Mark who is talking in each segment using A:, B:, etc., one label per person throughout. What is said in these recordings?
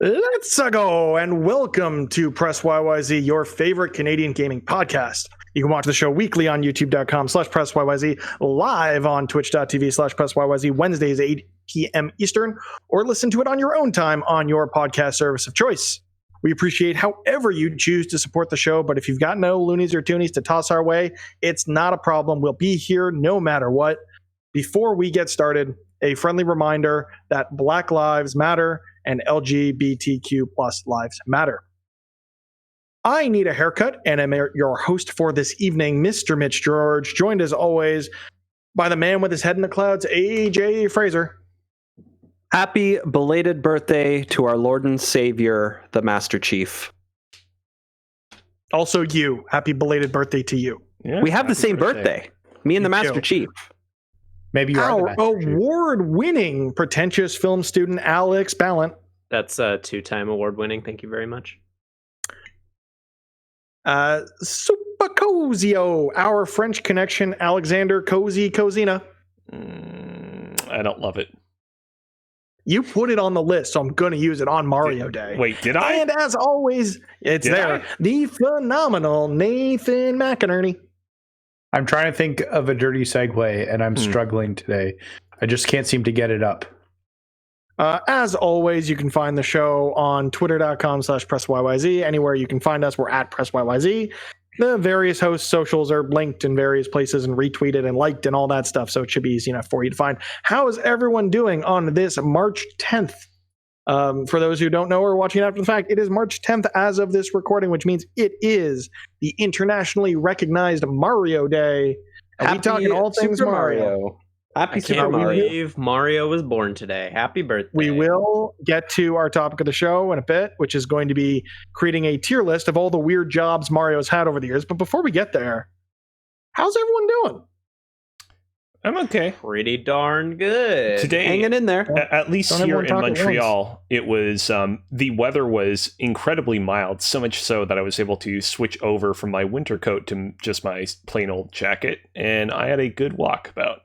A: Let's go and welcome to Press YYZ, your favorite Canadian gaming podcast. You can watch the show weekly on youtube.com/Press YYZ, live on twitch.tv/Press YYZ, Wednesdays 8 p.m. Eastern, or listen to it on your own time on your podcast service of choice. We appreciate however you choose to support the show, but if you've got no loonies or toonies to toss our way, it's not a problem. We'll be here no matter what. Before we get started, a friendly reminder that Black Lives Matter and LGBTQ plus lives matter. I need a haircut, and I'm your host for this evening, Mr. Mitch George, joined as always by the man with his head in the clouds, AJ Fraser.
B: Happy belated birthday to our Lord and Savior, the Master Chief.
A: Also you. Happy belated birthday to you.
B: Yeah, we have the same birthday. Me and the Master Chief.
C: Maybe you're
A: our award-winning pretentious film student, Alex Ballant.
D: That's a two-time award-winning. Thank you very much.
A: Super Cozio, our French connection, Alexander Cozy Cozina.
C: I don't love it.
A: You put it on the list, so I'm going to use it on Mario Day.
C: Wait, did I?
A: And as always, it's
C: Did
A: there.
C: I?
A: The phenomenal Nathan McInerney.
C: I'm trying to think of a dirty segue, and I'm struggling today. I just can't seem to get it up.
A: As always, you can find the show on twitter.com/Press YYZ. Anywhere you can find us, we're at Press YYZ. The various host socials are linked in various places and retweeted and liked and all that stuff, so it should be easy enough for you to find. How is everyone doing on this March 10th? For those who don't know or are watching after the fact, it is March 10th as of this recording, which means it is the internationally recognized Mario Day. Are we talking all things
B: Super
A: Mario?
B: Happy
D: I
B: Super
D: can't
B: Mario.
D: believe Mario was born today. Happy birthday.
A: We will get to our topic of the show in a bit, which is going to be creating a tier list of all the weird jobs Mario's had over the years. But before we get there, how's everyone doing?
C: I'm okay.
D: Pretty darn good.
C: Today,
B: Hanging in there.
C: at least
A: Don't
C: here
A: everyone
C: in
A: talk at
C: Montreal, it was the weather was incredibly mild, so much so that I was able to switch over from my winter coat to just my plain old jacket, and I had a good walkabout.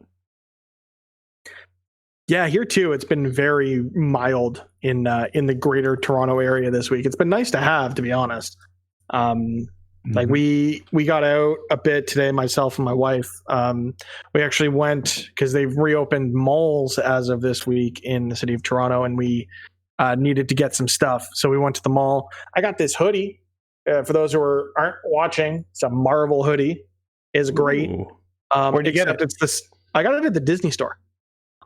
A: Yeah, here too. It's been very mild in the greater Toronto area this week. It's been nice to have, to be honest. Like we got out a bit today, myself and my wife. We actually went because they've reopened malls as of this week in the city of Toronto, and we needed to get some stuff. So we went to the mall. I got this hoodie. For those who aren't watching, it's a Marvel hoodie. It's great.
C: Where'd you get it?
A: It's this. I got it at the Disney store.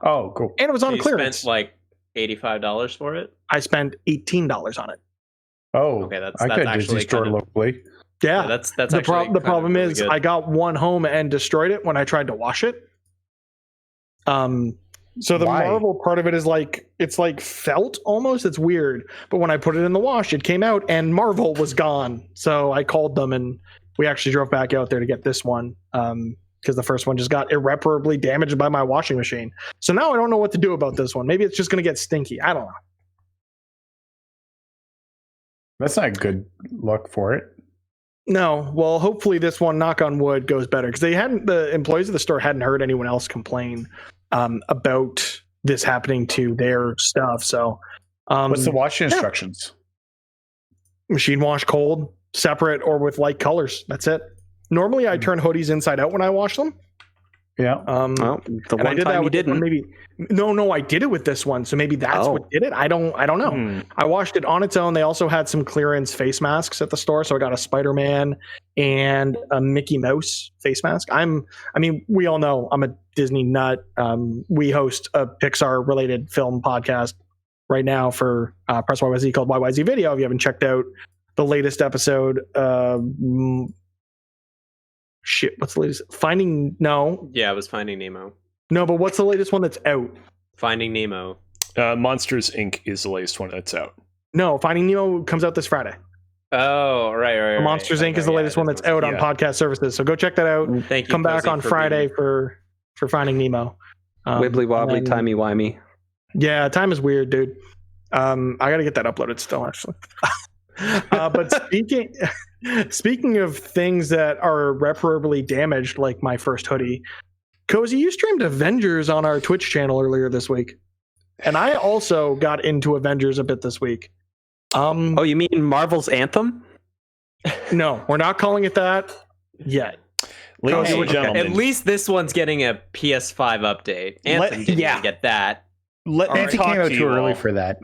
C: Oh, cool.
A: And it was on
D: You
A: clearance.
D: spent like $85 for it?
A: I spent $18 on it.
C: Oh,
D: Okay, that's
C: I could
D: actually
C: Disney store
D: kind of-
C: locally.
A: Yeah.
D: That's
A: the
D: actually kind of
A: problem
D: really
A: is
D: good.
A: I got one home and destroyed it when I tried to wash it. So the
C: Why?
A: Marvel part of it is like it's like felt almost. It's weird. But when I put it in the wash, it came out and Marvel was gone. So I called them and we actually drove back out there to get this one. Because the first one just got irreparably damaged by my washing machine. So now I don't know what to do about this one. Maybe it's just going to get stinky. I don't know.
C: That's not a good look for it.
A: No. Well, hopefully this one, knock on wood, goes better. Because the employees of the store hadn't heard anyone else complain about this happening to their stuff. So
C: What's the washing instructions?
A: Machine wash cold, separate, or with light colors. That's it. Normally, I turn hoodies inside out when I wash them.
C: Yeah.
B: Well, the
A: And I
B: one
A: did that
B: time you
A: with this one,
B: didn't.
A: maybe no, I did it with this one, so maybe that's what did it. I don't know. I washed it on its own. They also had some clearance face masks at the store, so I got a Spider-Man and a Mickey Mouse face mask. We all know I'm a Disney nut. We host a Pixar-related film podcast right now for Press YYZ called YYZ Video. If you haven't checked out the latest episode, what's the latest?
D: Yeah, it was Finding Nemo.
A: No, but what's the latest one that's out?
D: Finding Nemo.
C: Monsters Inc. is the latest one that's out.
A: No, Finding Nemo comes out this Friday.
D: Oh, right.
A: Monsters Inc. is the latest one that's out on podcast services. So go check that out.
D: Thank you.
A: Come back
D: Cozy,
A: on
D: for
A: Friday
D: being-
A: for Finding Nemo.
B: Wibbly wobbly,
A: and then-
B: timey-wimey.
A: Yeah, time is weird, dude. I got to get that uploaded still, actually. But speaking of things that are irreparably damaged, like my first hoodie, Cozy, you streamed Avengers on our Twitch channel earlier this week. And I also got into Avengers a bit this week.
B: Oh, you mean Marvel's Anthem?
A: No, we're not calling it that yet.
C: Ladies and gentlemen,
D: At least this one's getting a PS5 update. Anthem didn't even get that.
C: Let me
E: Anthem
C: talk
E: came out
C: to
E: too
C: you
E: early
C: all.
E: for that.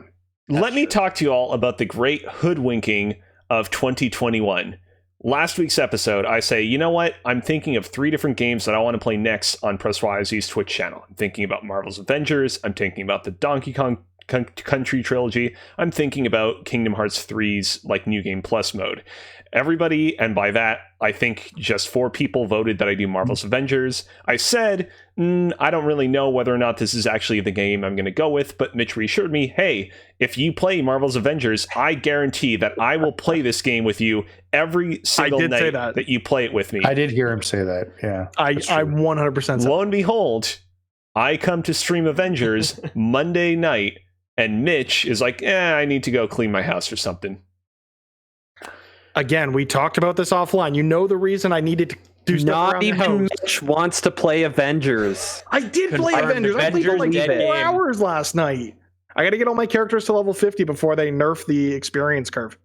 C: Let me talk to you all about the great hoodwinking of 2021. Last week's episode, I say, you know what? I'm thinking of 3 different games that I want to play next on Press YYZ's Twitch channel. I'm thinking about Marvel's Avengers. I'm thinking about the Donkey Kong Country trilogy. I'm thinking about Kingdom Hearts 3's like New Game Plus mode. Everybody, and by that, I think just 4 people voted that I do Marvel's Avengers. I said, I don't really know whether or not this is actually the game I'm going to go with, but Mitch reassured me, hey, if you play Marvel's Avengers, I guarantee that I will play this game with you every single night that you play it with me.
E: I did hear him say that, yeah.
A: I 100%
C: Lo and behold, I come to stream Avengers Monday night, and Mitch is like, I need to go clean my house or something.
A: Again, we talked about this offline. You know the reason I needed to do stuff
B: Not
A: around the
B: even
A: house.
B: Mitch wants to play Avengers.
A: I did play
D: Confirmed.
A: Avengers. I played for like
D: Avengers
A: 4
D: Endgame.
A: hours last night. I got to get all my characters to level 50 before they nerf the experience curve.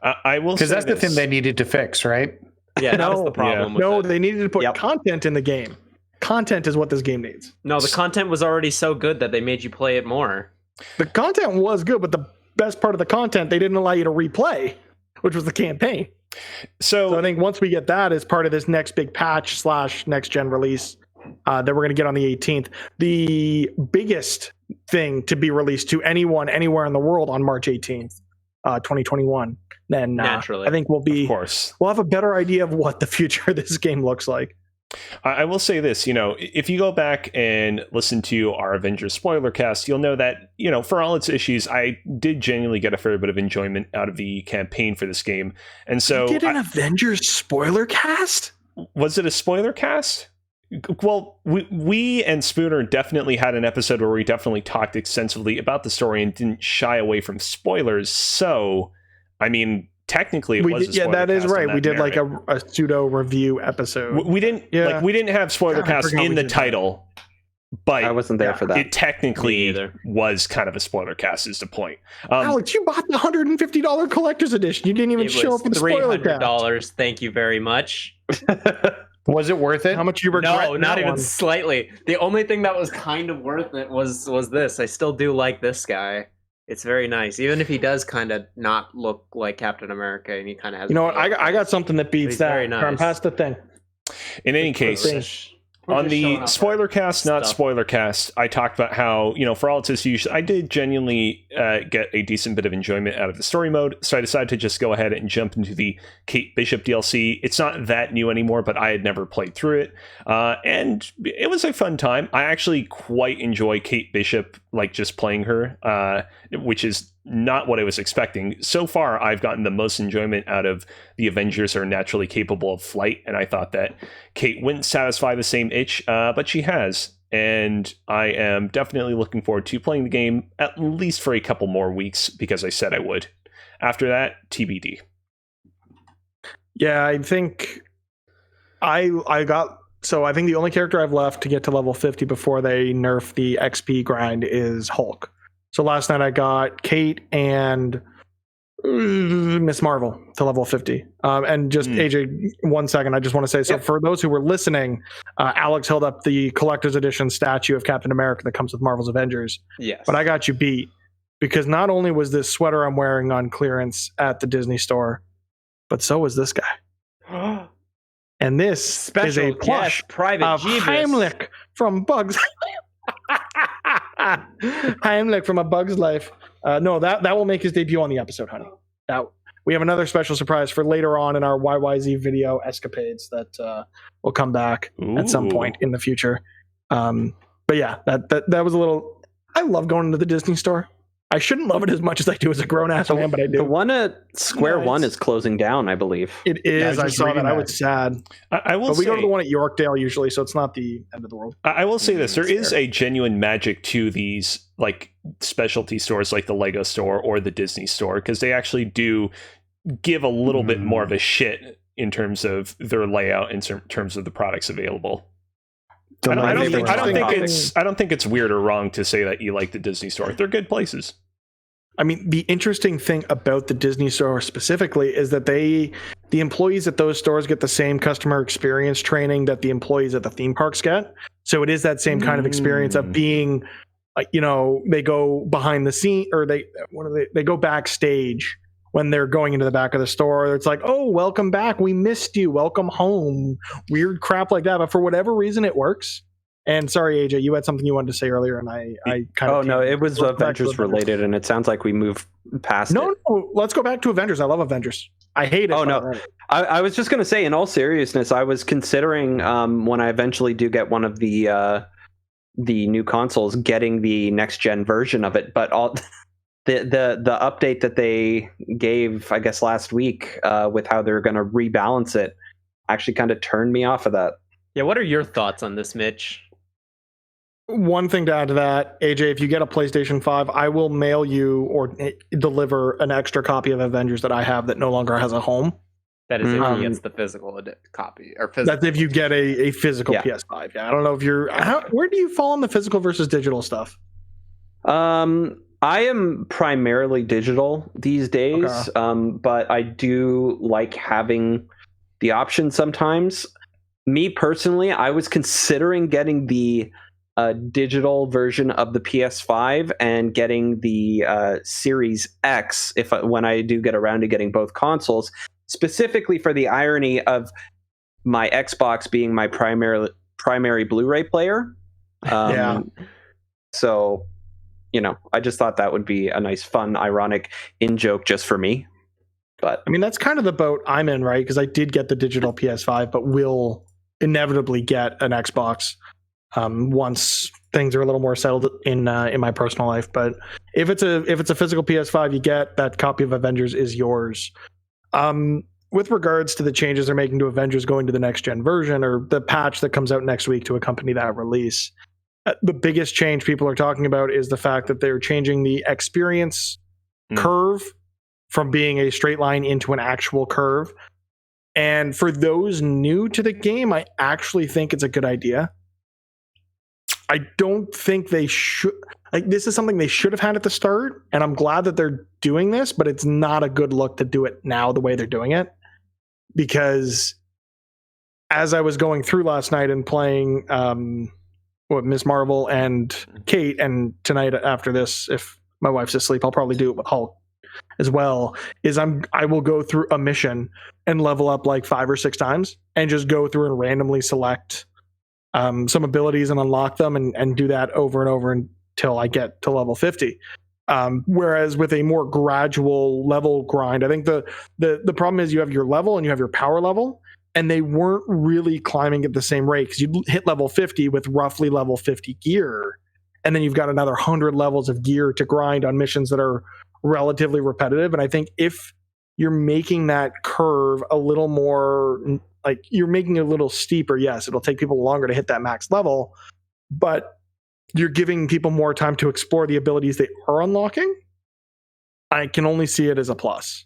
C: I will say
E: Because that's the
C: this.
E: thing they needed to fix, right?
D: Yeah, that was
A: No.
D: the problem with
A: No,
D: it.
A: they needed to put
B: Yep.
A: content in the game. Content is what this game needs.
D: No, the content was already so good that they made you play it more.
A: The content was good, but the best part of the content, they didn't allow you to replay, which was the campaign. So I think once we get that as part of this next big patch / next gen release that we're going to get on the 18th, the biggest thing to be released to anyone anywhere in the world on March 18th, 2021, then
D: Naturally.
A: I think
C: Of course.
A: we'll have a better idea of what the future of this game looks like.
C: I will say this, if you go back and listen to our Avengers spoiler cast, you'll know that, for all its issues, I did genuinely get a fair bit of enjoyment out of the campaign for this game. And so
A: You did an Avengers spoiler cast?
C: was it a spoiler cast? Well, we and Spooner definitely had an episode where we definitely talked extensively about the story and didn't shy away from spoilers. So, I mean, technically it was a spoiler
A: that is
C: cast on
A: right.
C: that
A: We did
C: merit.
A: like a pseudo review episode.
C: We didn't we didn't have spoiler
A: God, I
C: cast
A: forgot
C: in
A: we
C: the
A: did that.
C: title, but
B: I wasn't there for that.
C: it technically
D: Me either.
C: was kind of a spoiler cast is the point.
A: Alex, you bought the $150 collector's edition. You didn't even
D: It
A: show
D: was
A: up for the spoiler cast.
D: $300. Thank you very much.
E: Was it worth it?
A: How much you regret?
D: No, not
A: that
D: even
A: one?
D: slightly. The only thing that was kind of worth it was this. I still do like this guy. It's very nice, even if he does kind of not look like Captain America, and he kind of has.
A: You know what? I got something that beats
D: He's
A: that.
D: very nice.
A: Turn past the thing.
C: In any case, on the spoiler cast, not spoiler cast, I talked about how, for all its issues, I did genuinely get a decent bit of enjoyment out of the story mode. So I decided to just go ahead and jump into the Kate Bishop DLC. It's not that new anymore, but I had never played through it. And it was a fun time. I actually quite enjoy Kate Bishop, like just playing her, which is not what I was expecting. So far, I've gotten the most enjoyment out of the Avengers are naturally capable of flight, and I thought that Kate wouldn't satisfy the same itch, but she has. And I am definitely looking forward to playing the game at least for a couple more weeks, because I said I would. After that, TBD.
A: Yeah, I think I think the only character I've left to get to level 50 before they nerf the XP grind is Hulk. So last night I got Kate and Miss Marvel to level 50. And just AJ, 1 second, I just want to say, so for those who were listening, Alex held up the collector's edition statue of Captain America that comes with Marvel's Avengers.
D: Yes,
A: But I got you beat, because not only was this sweater I'm wearing on clearance at the Disney store, but so was this guy. And this is a plush
D: Private
A: of
D: Jeebus.
A: Heimlich from Bugs. Heimlich from A Bug's Life. No, that will make his debut on the episode, honey. Now we have another special surprise for later on in our YYZ video escapades that will come back at some point in the future. But yeah, that was a little. I love going to the Disney store. I shouldn't love it as much as I do as a grown ass man, but I do.
B: The one at Square One is closing down, I believe.
A: It is. I
E: just
A: saw
E: reading
A: that. I
E: that.
A: was sad.
C: I will
A: But we
C: say,
A: go to the one at Yorkdale usually, so it's not the end of the world.
C: I will say this: there is a genuine magic to these like specialty stores, like the Lego store or the Disney store, because they actually do give a little bit more of a shit in terms of their layout, in terms of the products available. I don't think it's weird or wrong to say that you like the Disney store. They're good places.
A: I mean, the interesting thing about the Disney store specifically is that the employees at those stores get the same customer experience training that the employees at the theme parks get. So it is that same kind of experience of being, they go behind the scene, or they go backstage when they're going into the back of the store. It's like, oh, welcome back. We missed you. Welcome home. Weird crap like that. But for whatever reason, it works. And sorry, AJ, you had something you wanted to say earlier, and I kind of...
B: Oh, no, it was Avengers related, and it sounds like we moved past it.
A: No, let's go back to Avengers. I love Avengers. I hate it.
B: Oh, no. I was just going to say, in all seriousness, I was considering when I eventually do get one of the new consoles, getting the next-gen version of it, but the update that they gave, I guess, last week with how they're going to rebalance it actually kind of turned me off of that.
D: Yeah, what are your thoughts on this, Mitch?
A: One thing to add to that, AJ, if you get a PlayStation 5, I will mail you or deliver an extra copy of Avengers that I have that no longer has a home.
D: That is if he gets the physical copy. Or physical.
A: That's if you get a physical PS5. Yeah, I don't know if you're... where do you fall on the physical versus digital stuff?
B: I am primarily digital these days, but I do like having the option sometimes. Me personally, I was considering getting the digital version of the PS5 and getting the Series X when I do get around to getting both consoles, specifically for the irony of my Xbox being my primary Blu-ray player. So, I just thought that would be a nice, fun, ironic in-joke just for me. But
A: I mean, that's kind of the boat I'm in, right? Because I did get the digital PS5, but will inevitably get an Xbox once things are a little more settled in my personal life. But if it's a physical PS5, you get that copy of Avengers is yours. With regards to the changes they're making to Avengers going to the next gen version, or the patch that comes out next week to accompany that release, the biggest change people are talking about is the fact that they're changing the experience curve from being a straight line into an actual curve. And for those new to the game, I actually think it's a good idea. I don't think they should... this is something they should have had at the start, and I'm glad that they're doing this, but it's not a good look to do it now the way they're doing it. Because as I was going through last night and playing Ms. Marvel and Kate, and tonight after this, if my wife's asleep, I'll probably do it with Hulk as well, I will go through a mission and level up like 5 or 6 times and just go through and randomly select some abilities and unlock them and do that over and over until I get to level 50. Whereas with a more gradual level grind, I think the problem is you have your level and you have your power level, and they weren't really climbing at the same rate, because you hit level 50 with roughly level 50 gear, and then you've got another 100 levels of gear to grind on missions that are relatively repetitive. And I think if you're making that curve a little more, like you're making it a little steeper, yes, it'll take people longer to hit that max level, but you're giving people more time to explore the abilities they are unlocking. I can only see it as a plus.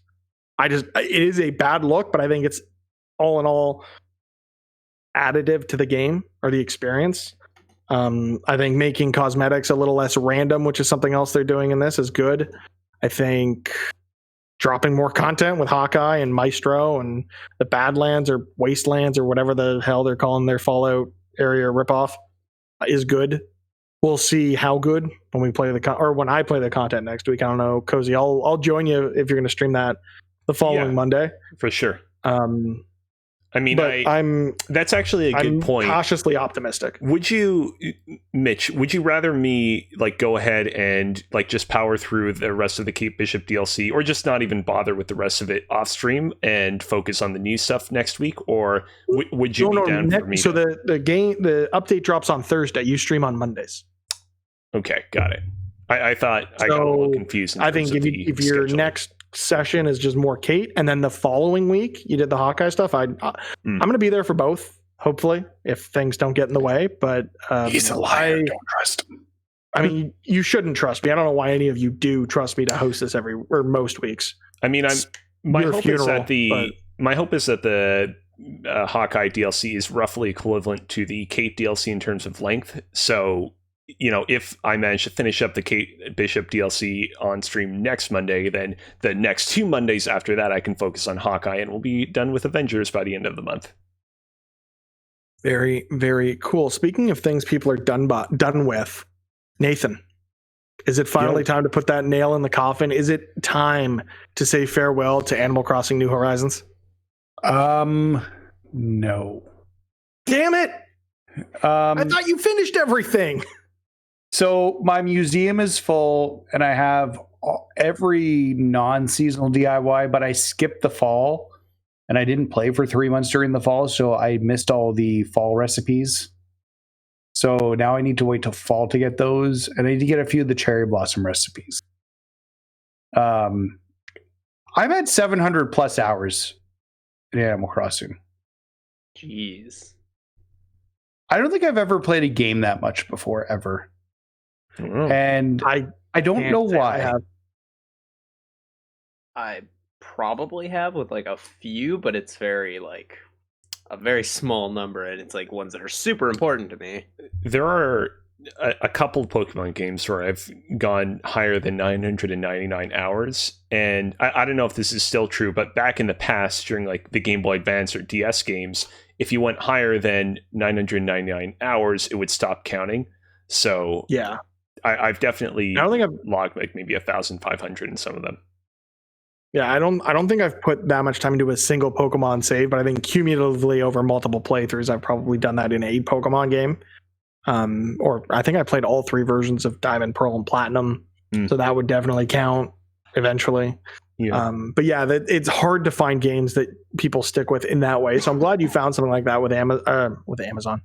A: It is a bad look, but I think it's all in all additive to the game or the experience. I think making cosmetics a little less random, which is something else they're doing in this, is good. I think dropping more content with Hawkeye and Maestro and the Badlands or Wastelands or whatever the hell they're calling their Fallout area ripoff is good. We'll see how good when we play when I play the content next week. I don't know, Cozy. I'll join you if you're going to stream that the following Monday
C: for sure. That's actually a good point.
A: Cautiously optimistic.
C: Mitch, would you rather me go ahead and just power through the rest of the Kate Bishop DLC, or just not even bother with the rest of it off stream and focus on the new stuff next week? Or would you be down for me?
A: So the update drops on Thursday. You stream on Mondays.
C: Okay, got it. I thought I got a little confused.
A: I think if your next session is just more Kate, and then the following week you did the Hawkeye stuff, I'm going to be there for both, hopefully, if things don't get in the way. But
E: he's a liar. Don't trust him.
A: I mean, you shouldn't trust me. I don't know why any of you do trust me to host this most weeks.
C: I mean, my hope is that the Hawkeye DLC is roughly equivalent to the Kate DLC in terms of length. So if I manage to finish up the Kate Bishop DLC on stream next Monday, then the next 2 Mondays after that, I can focus on Hawkeye, and we'll be done with Avengers by the end of the month.
A: Very, very cool. Speaking of things people are done with, Nathan, is it finally time to put that nail in the coffin? Is it time to say farewell to Animal Crossing New Horizons?
F: No.
A: Damn it! I thought you finished everything.
F: So my museum is full, and I have every non-seasonal DIY, but I skipped the fall. And I didn't play for 3 months during the fall, so I missed all the fall recipes. So now I need to wait till fall to get those, and I need to get a few of the cherry blossom recipes. I've had 700 plus hours in Animal Crossing.
D: Jeez.
F: I don't think I've ever played a game that much before, ever. And I don't know why.
D: I probably have with like a few, but it's very like a very small number, and it's like ones that are super important to me.
C: There are a couple of Pokemon games where I've gone higher than 999 hours, and I don't know if this is still true, but back in the past, during like the Game Boy Advance or DS games, if you went higher than 999 hours, it would stop counting. So
A: yeah,
C: I've definitely
A: I don't think I've
C: logged like maybe 1,500 in some of them.
A: Yeah, I don't think I've put that much time into a single Pokemon save, but I think cumulatively over multiple playthroughs, I've probably done that in a Pokemon game. Or I think I played all 3 versions of Diamond, Pearl, and Platinum, so that would definitely count eventually.
C: Yeah.
A: But yeah, it's hard to find games that people stick with in that way. So I'm glad you found something like that with Amazon,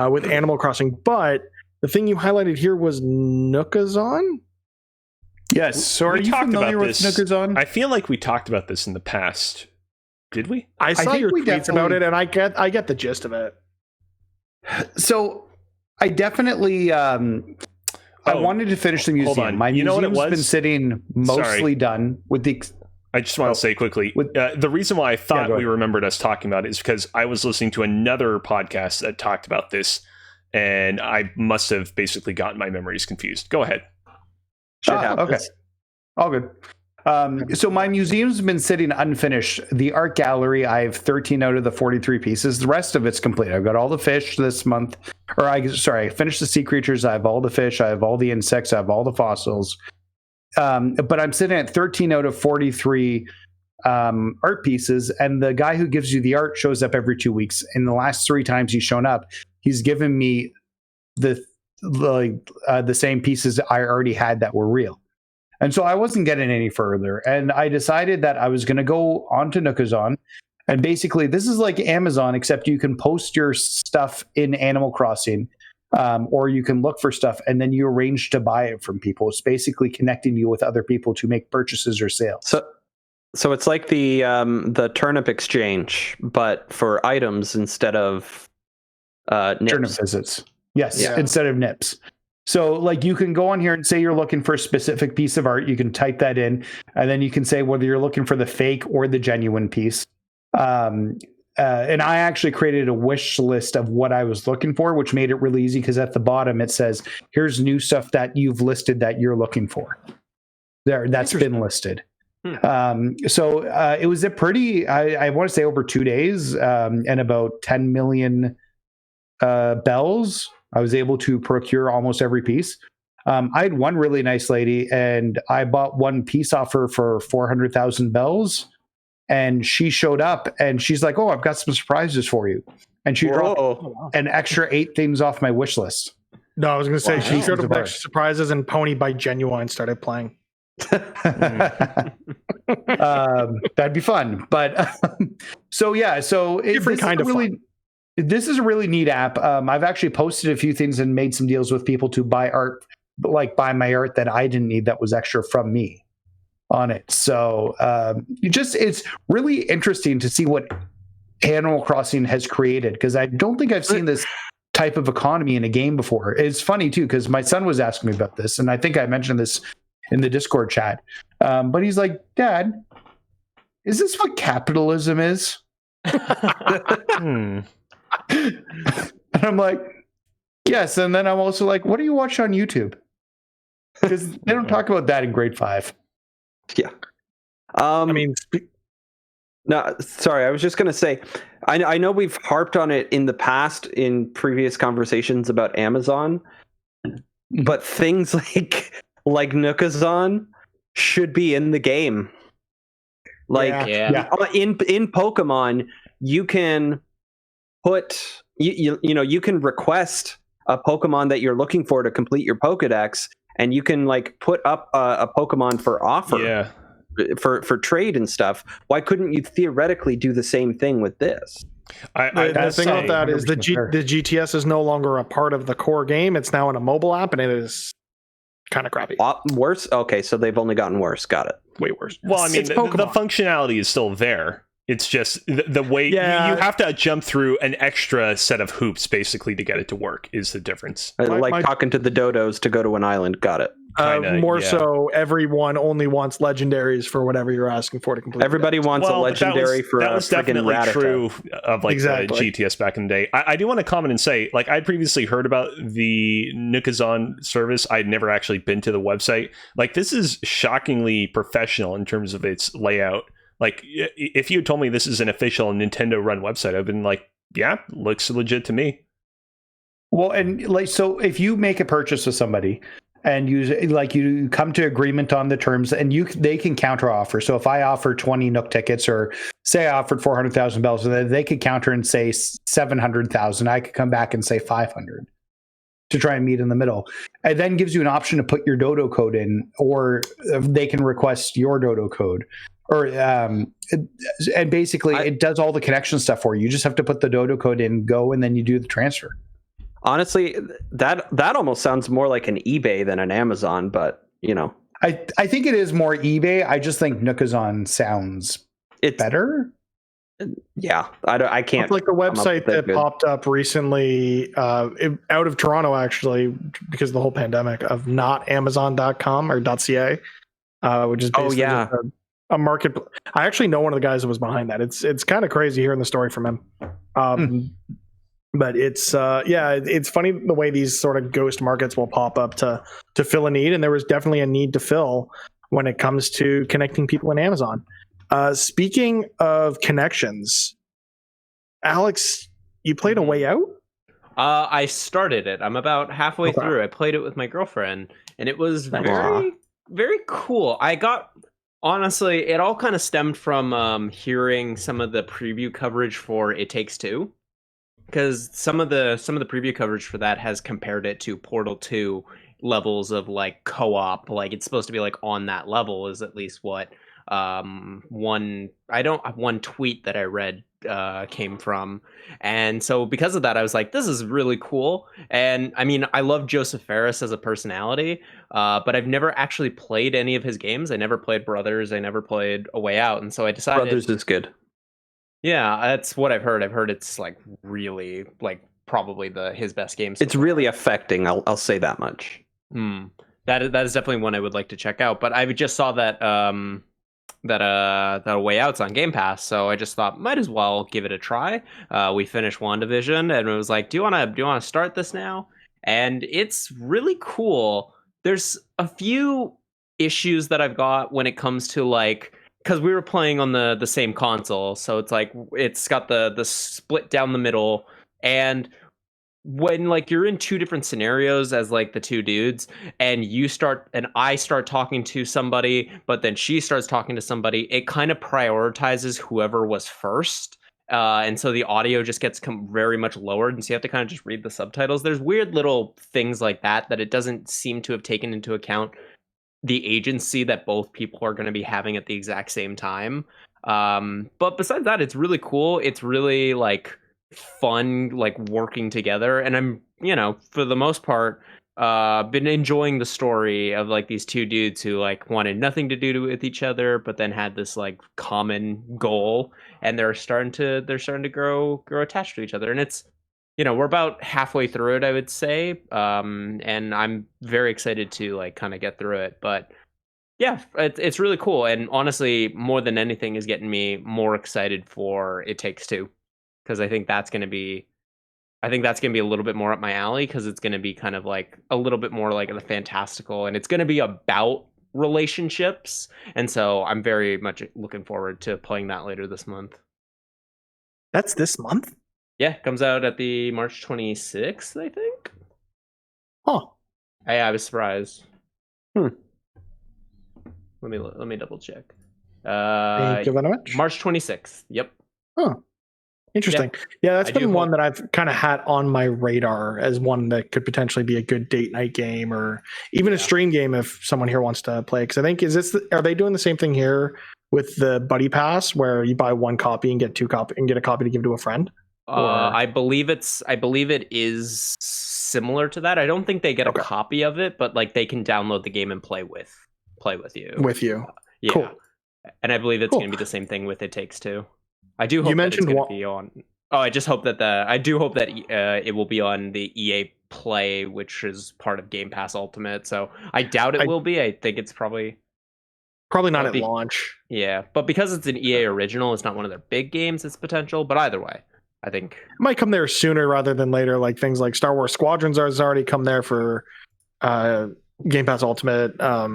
A: with Animal Crossing. But the thing you highlighted here was Nookazon.
F: Yes. So are you familiar with Nookazon?
C: I feel like we talked about this in the past. Did we?
A: I saw your tweets about it, and I get the gist of it.
F: So I definitely I wanted to finish the museum.
C: Hold on.
F: My museum's
C: been
F: sitting mostly done with the.
C: I just want to say quickly, the reason why I thought we remembered us talking about it is because I was listening to another podcast that talked about this, and I must have basically gotten my memories confused. Go ahead.
F: Okay. All good. So my museum's been sitting unfinished. The art gallery, I have 13 out of the 43 pieces. The rest of it's complete. I've got all the fish this month. I finished the sea creatures. I have all the fish. I have all the insects. I have all the fossils. But I'm sitting at 13 out of 43 art pieces. And the guy who gives you the art shows up every 2 weeks. In the last 3 times he's shown up, he's given me the same pieces I already had that were real. And so I wasn't getting any further. And I decided that I was going to go onto Nookazon. And basically, this is like Amazon, except you can post your stuff in Animal Crossing, or you can look for stuff and then you arrange to buy it from people. It's basically connecting you with other people to make purchases or sales.
B: So it's like the turnip exchange, but for items instead of nips.
F: Turnip visits. Yes, instead of nips. So like you can go on here and say you're looking for a specific piece of art. You can type that in, and then you can say whether you're looking for the fake or the genuine piece. And I actually created a wish list of what I was looking for, which made it really easy because at the bottom it says, here's new stuff that you've listed that you're looking for. That's been listed. So it was a pretty, I want to say over 2 days, and about 10 million bells. I was able to procure almost every piece. I had one really nice lady, and I bought one piece off her for 400,000 bells. And she showed up, and she's like, "Oh, I've got some surprises for you." And she dropped an extra 8 things off my wish list.
A: No, I was going to say she showed up with extra surprises, and Pony by Genuine started playing.
F: That'd be fun. But so
A: different kind of fun.
F: This is a really neat app. I've actually posted a few things and made some deals with people to buy art, like buy my art that I didn't need that was extra from me on it. So it's really interesting to see what Animal Crossing has created, because I don't think I've seen this type of economy in a game before. It's funny too, because my son was asking me about this, and I think I mentioned this in the Discord chat. But he's like, "Dad, is this what capitalism is?" And I'm like, Yes, and then I'm also like, what do you watch on YouTube? Because they don't talk about that in grade 5.
B: Yeah.
A: I mean,
B: no, sorry. I was just going to say, I know we've harped on it in the past in previous conversations about Amazon, but things like Nookazon should be in the game. Like in Pokemon, you can put you can request a Pokemon that you're looking for to complete your Pokedex, and you can like put up a Pokemon for offer.
C: Yeah.
B: For trade and stuff. Why couldn't you theoretically do the same thing with this?
A: The thing about that is the GTS is no longer a part of the core game. It's now in a mobile app, and it is kind of crappy.
B: Worse? Okay, so they've only gotten worse. Got it.
A: Way worse.
C: Well, I mean, the functionality is still there. It's just the way you have to jump through an extra set of hoops basically to get it to work is the difference.
B: Talking to the dodos to go to an island. Got it.
A: So everyone only wants legendaries for whatever you're asking for to complete.
B: Everybody wants a legendary for
C: that was definitely true of the GTS back in the day. I do want to comment and say, like, I'd previously heard about the Nookazon service. I'd never actually been to the website. Like, this is shockingly professional in terms of its layout. Like, if you had told me this is an official Nintendo run website, I've been like, yeah, looks legit to me.
F: Well, and like, so if you make a purchase with somebody and you come to agreement on the terms, and they can counter offer. So if I offer 20 Nook tickets, or say I offered 400,000 bells, then they could counter and say 700,000. I could come back and say 500 to try and meet in the middle. It then gives you an option to put your dodo code in, or they can request your dodo code. Or and basically it does all the connection stuff for you. You just have to put the dodo code in, go, and then you do the transfer.
B: Honestly, that almost sounds more like an eBay than an Amazon, but
F: I think it is more eBay. I just think Nookazon sounds better.
B: Yeah, I can't.
A: It's like the website that popped up recently out of Toronto, actually, because of the whole pandemic, of notamazon.com or .ca, which is basically a market. I actually know one of the guys that was behind that. It's kind of crazy hearing the story from him. But it's it's funny the way these sort of ghost markets will pop up to fill a need, and there was definitely a need to fill when it comes to connecting people in Amazon. Speaking of connections, Alex, you played A Way Out?
D: I started it. I'm about halfway through. I played it with my girlfriend, and it was very, very cool. Honestly, it all kind of stemmed from hearing some of the preview coverage for It Takes Two. Because some of the preview coverage for that has compared it to Portal 2 levels of like co-op. Like, it's supposed to be like on that level, is at least what one tweet that I read came from. And so because of that, I was like, this is really cool. And I mean, I love Joseph Fares as a personality, but I've never actually played any of his games. I never played Brothers. I never played A Way Out. And so I decided
B: Brothers is good.
D: Yeah, that's what I've heard. I've heard it's like really like probably his best game.
B: It's really affecting. I'll say that much.
D: That is definitely one I would like to check out. But I just saw that that Way Out's on Game Pass, so I just thought might as well give it a try. We finished WandaVision, and it was like, do you want to start this now? And it's really cool. There's a few issues that I've got when it comes to like. Because we were playing on the same console, so it's like it's got the split down the middle, and when like you're in two different scenarios as like the two dudes, and I start talking to somebody, but then she starts talking to somebody, it kind of prioritizes whoever was first, and so the audio just gets very much lowered, and so you have to kind of just read the subtitles. There's weird little things like that it doesn't seem to have taken into account the agency that both people are going to be having at the exact same time. But besides that, it's really cool. It's really like fun, like working together. And I'm, for the most part, been enjoying the story of like these two dudes who like wanted nothing to do with each other, but then had this like common goal, and they're starting to grow attached to each other. And it's, we're about halfway through it, I would say. And I'm very excited to like kind of get through it. But yeah, it's really cool. And honestly, more than anything is getting me more excited for It Takes Two. Because I think that's going to be I think that's going to be a little bit more up my alley because it's going to be kind of like a little bit more like the fantastical, and it's going to be about relationships. And so I'm very much looking forward to playing that later this month.
A: That's this month?
D: Yeah, comes out at the March 26th, I think.
A: Huh.
D: I was surprised.
A: Hmm.
D: Let me double check.
A: March
D: 26th. Yep.
A: Huh. Interesting. Yeah, that's been one that I've kind of had on my radar as one that could potentially be a good date night game or even a stream game if someone here wants to play. Because I think are they doing the same thing here with the Buddy Pass where you buy one copy and get a copy to give to a friend?
D: I believe it is similar to that. I don't think they get a copy of it, but like they can download the game and play with you. Yeah. Cool. And I believe it's going to be the same thing with It Takes Two. I do hope you mentioned it's going to be on. Oh, I just hope that it will be on the EA Play, which is part of Game Pass Ultimate. So I doubt it will be. I think it's probably not
A: at launch.
D: Yeah, but because it's an EA original, it's not one of their big games. It's potential, but either way, I think
A: it might come there sooner rather than later. Like things like Star Wars Squadrons has already come there for Game Pass Ultimate.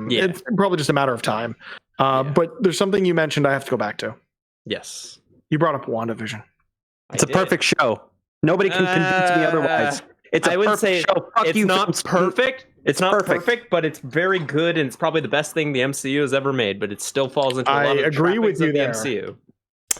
A: It's probably just a matter of time. But there's something you mentioned I have to go back to.
D: Yes.
A: You brought up WandaVision.
B: It's a perfect show. Nobody can convince me otherwise. It's a perfect show.
D: It's not perfect. It's not perfect, but it's very good, and it's probably the best thing the MCU has ever made. But it still falls into a lot of
A: agree with you
D: of
A: there.
D: The MCU.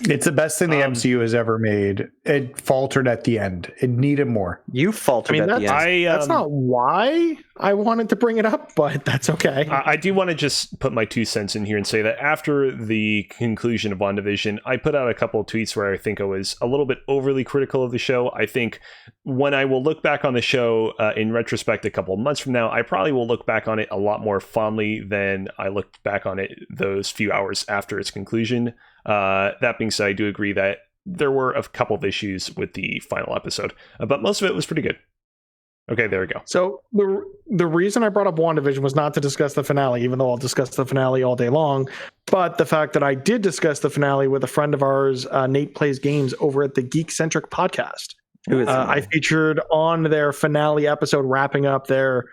F: It's the best thing the MCU has ever made. It faltered at the end. It needed more.
B: You faltered at the end.
A: That's not why I wanted to bring it up, but that's okay.
C: I do want to just put my 2 cents in here and say that after the conclusion of WandaVision, I put out a couple of tweets where I think I was a little bit overly critical of the show. I think when I will look back on the show in retrospect a couple of months from now, I probably will look back on it a lot more fondly than I looked back on it those few hours after its conclusion. That being said, I do agree that there were a couple of issues with the final episode, but most of it was pretty good. Okay, there we go.
A: So the reason I brought up WandaVision was not to discuss the finale, even though I'll discuss the finale all day long, but the fact that I did discuss the finale with a friend of ours, Nate Plays Games, over at the Geek Centric podcast. I featured on their finale episode, wrapping up their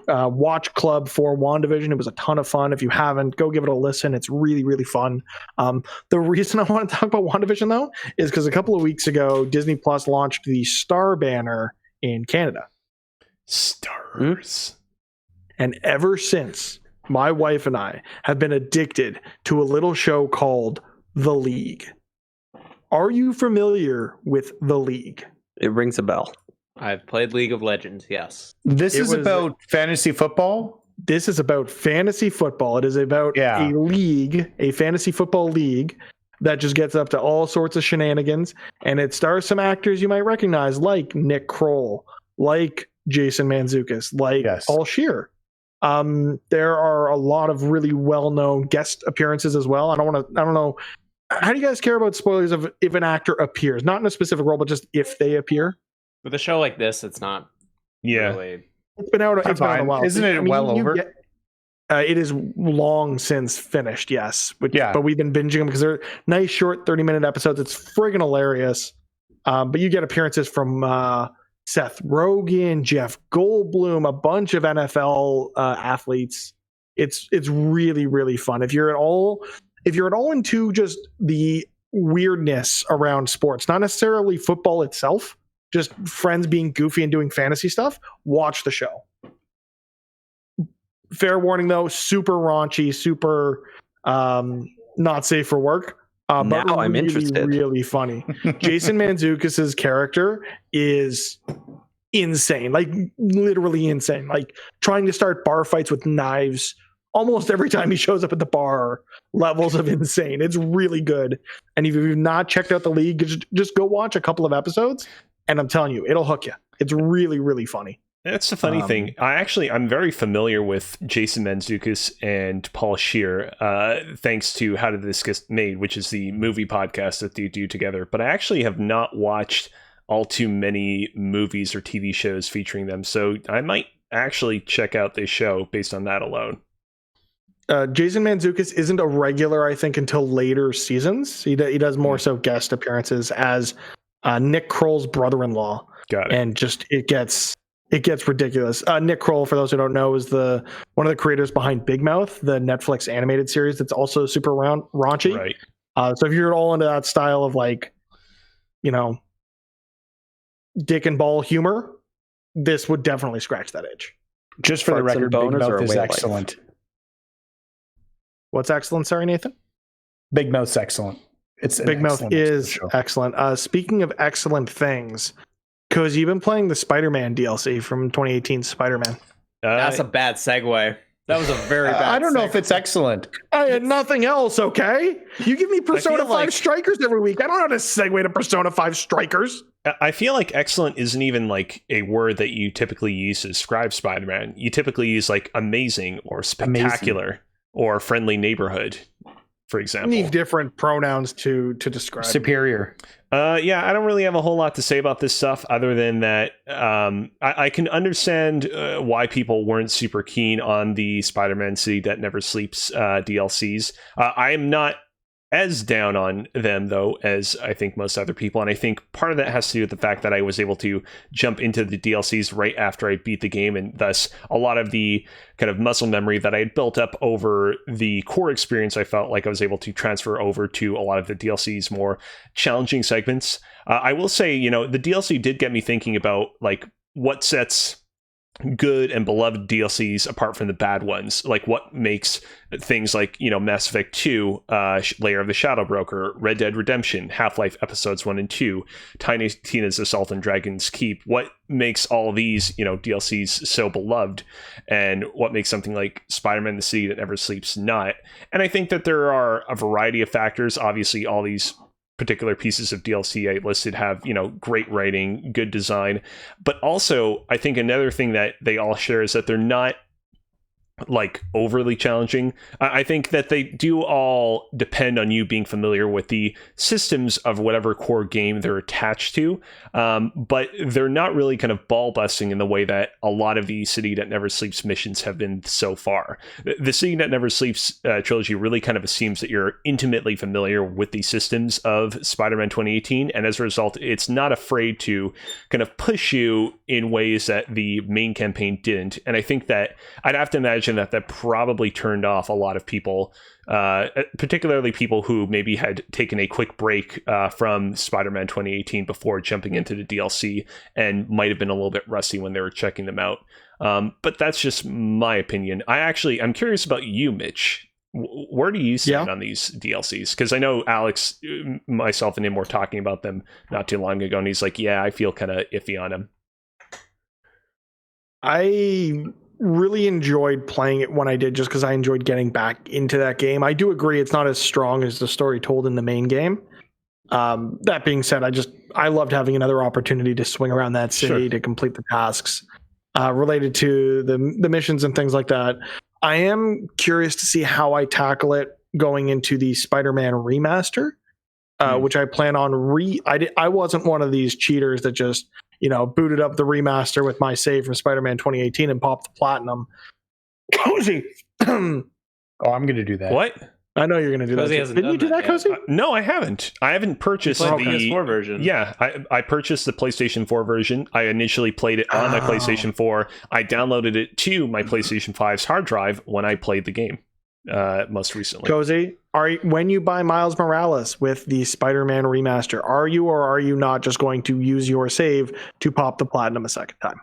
A: watch club for WandaVision. It was a ton of fun. If you haven't, go give it a listen. It's really, really fun. The reason I want to talk about WandaVision, though, is because a couple of weeks ago, Disney Plus launched the Star banner in Canada.
C: Stars.
A: And ever since, my wife and I have been addicted to a little show called The League. Are you familiar with The League?
B: It rings a bell.
D: I've played League of Legends, yes.
F: This is about fantasy football?
A: This is about fantasy football. It is about a league, a fantasy football league that just gets up to all sorts of shenanigans. And it stars some actors you might recognize, like Nick Kroll, like Jason Mantzoukas, like Paul Scheer. There are a lot of really well-known guest appearances as well. I don't know. How do you guys care about spoilers of if an actor appears? Not in a specific role, but just if they appear?
D: With a show like this, it's not really...
A: It's been out a while.
F: Isn't it over?
A: It is long since finished, yes. But we've been binging them because they're nice, short, 30-minute episodes. It's friggin' hilarious. But you get appearances from Seth Rogen, Jeff Goldblum, a bunch of NFL athletes. It's really, really fun. If you're at all into just the weirdness around sports, not necessarily football itself, just friends being goofy and doing fantasy stuff, watch the show. Fair warning though, super raunchy, super not safe for work.
B: Now
A: but
B: I'm interested.
A: Really funny. Jason Mantzoukas' character is insane, like literally insane. Like trying to start bar fights with knives almost every time he shows up at the bar. Levels of insane. It's really good. And if you've not checked out The League, just go watch a couple of episodes, and I'm telling you, it'll hook you. It's really, really funny.
C: That's the funny thing. I'm very familiar with Jason Mantzoukas and Paul Scheer, thanks to How Did This Get Made, which is the movie podcast that they do together. But I actually have not watched all too many movies or TV shows featuring them. So I might actually check out this show based on that alone.
A: Jason Mantzoukas isn't a regular, I think, until later seasons. He does more so guest appearances as Nick Kroll's brother-in-law.
C: Got it.
A: And just it gets ridiculous. Nick Kroll, for those who don't know, is one of the creators behind Big Mouth, the Netflix animated series that's also super raunchy.
C: Right.
A: So if you're all into that style of like, dick and ball humor, this would definitely scratch that itch.
F: Just for the
B: Farts and
F: record, Big
B: boners
F: Mouth
B: are a
F: is
B: way of life.
F: excellent.
A: What's excellent? Sorry, Nathan.
F: Big Mouth's excellent. It's
A: Big Mouth is
F: show.
A: excellent. Speaking of excellent things, because you've been playing the Spider-Man DLC from 2018 Spider-Man.
D: That's a bad segue. That was a very bad
F: I don't know
D: segue.
F: if it's excellent.
A: I had nothing else, okay? You give me Persona 5 Strikers every week. I don't know how to segue to Persona 5 Strikers.
C: I feel like excellent isn't even like a word that you typically use to describe Spider-Man. You typically use like amazing or spectacular or friendly neighborhood, for example.
A: You need different pronouns to describe.
F: Superior.
C: Yeah, I don't really have a whole lot to say about this stuff other than that I can understand why people weren't super keen on the Spider-Man City That Never Sleeps DLCs. I am not as down on them, though, as I think most other people. And I think part of that has to do with the fact that I was able to jump into the DLCs right after I beat the game. And thus, a lot of the kind of muscle memory that I had built up over the core experience, I felt like I was able to transfer over to a lot of the DLC's more challenging segments. I will say, the DLC did get me thinking about like what sets good and beloved DLCs apart from the bad ones. Like what makes things like, Mass Effect 2, Lair of the Shadow Broker, Red Dead Redemption, Half-Life Episodes 1 and 2, Tiny Tina's Assault on Dragon's Keep. What makes all these, DLCs so beloved, and what makes something like Spider-Man The City That Never Sleeps not? And I think that there are a variety of factors. Obviously, all these particular pieces of DLC I listed have, great writing, good design, but also I think another thing that they all share is that they're not like overly challenging. I think that they do all depend on you being familiar with the systems of whatever core game they're attached to, but they're not really kind of ball busting in the way that a lot of the City That Never Sleeps missions have been so far. The City That Never Sleeps trilogy really kind of assumes that you're intimately familiar with the systems of Spider-Man 2018, and as a result, it's not afraid to kind of push you in ways that the main campaign didn't. And I think that I'd have to imagine that probably turned off a lot of people, particularly people who maybe had taken a quick break from Spider-Man 2018 before jumping into the DLC and might have been a little bit rusty when they were checking them out. But that's just my opinion. I'm curious about you, Mitch. Where do you stand on these DLCs? Because I know Alex, myself, and him were talking about them not too long ago, and he's like, yeah, I feel kind of iffy on them.
A: I really enjoyed playing it when I did, just because I enjoyed getting back into that game. I do agree it's not as strong as the story told in the main game. That being said, I loved having another opportunity to swing around that city to complete the tasks related to the missions and things like that. I am curious to see how I tackle it going into the Spider-Man remaster, which I plan on I wasn't one of these cheaters that just booted up the remaster with my save from Spider-Man 2018 and popped the platinum. Cozy.
F: I'm going to do that.
C: What?
A: I know you're going to do
D: Cozy
A: that.
D: hasn't
A: Didn't you do
D: done
A: that,
D: that
A: Cozy?
C: No, I haven't. I haven't purchased the
D: PS4 version.
C: Yeah, I purchased the PlayStation 4 version. I initially played it on my PlayStation 4. I downloaded it to my PlayStation 5's hard drive when I played the game most recently.
A: Cozy, when you buy Miles Morales with the Spider-Man remaster, are you or are you not just going to use your save to pop the platinum a second time?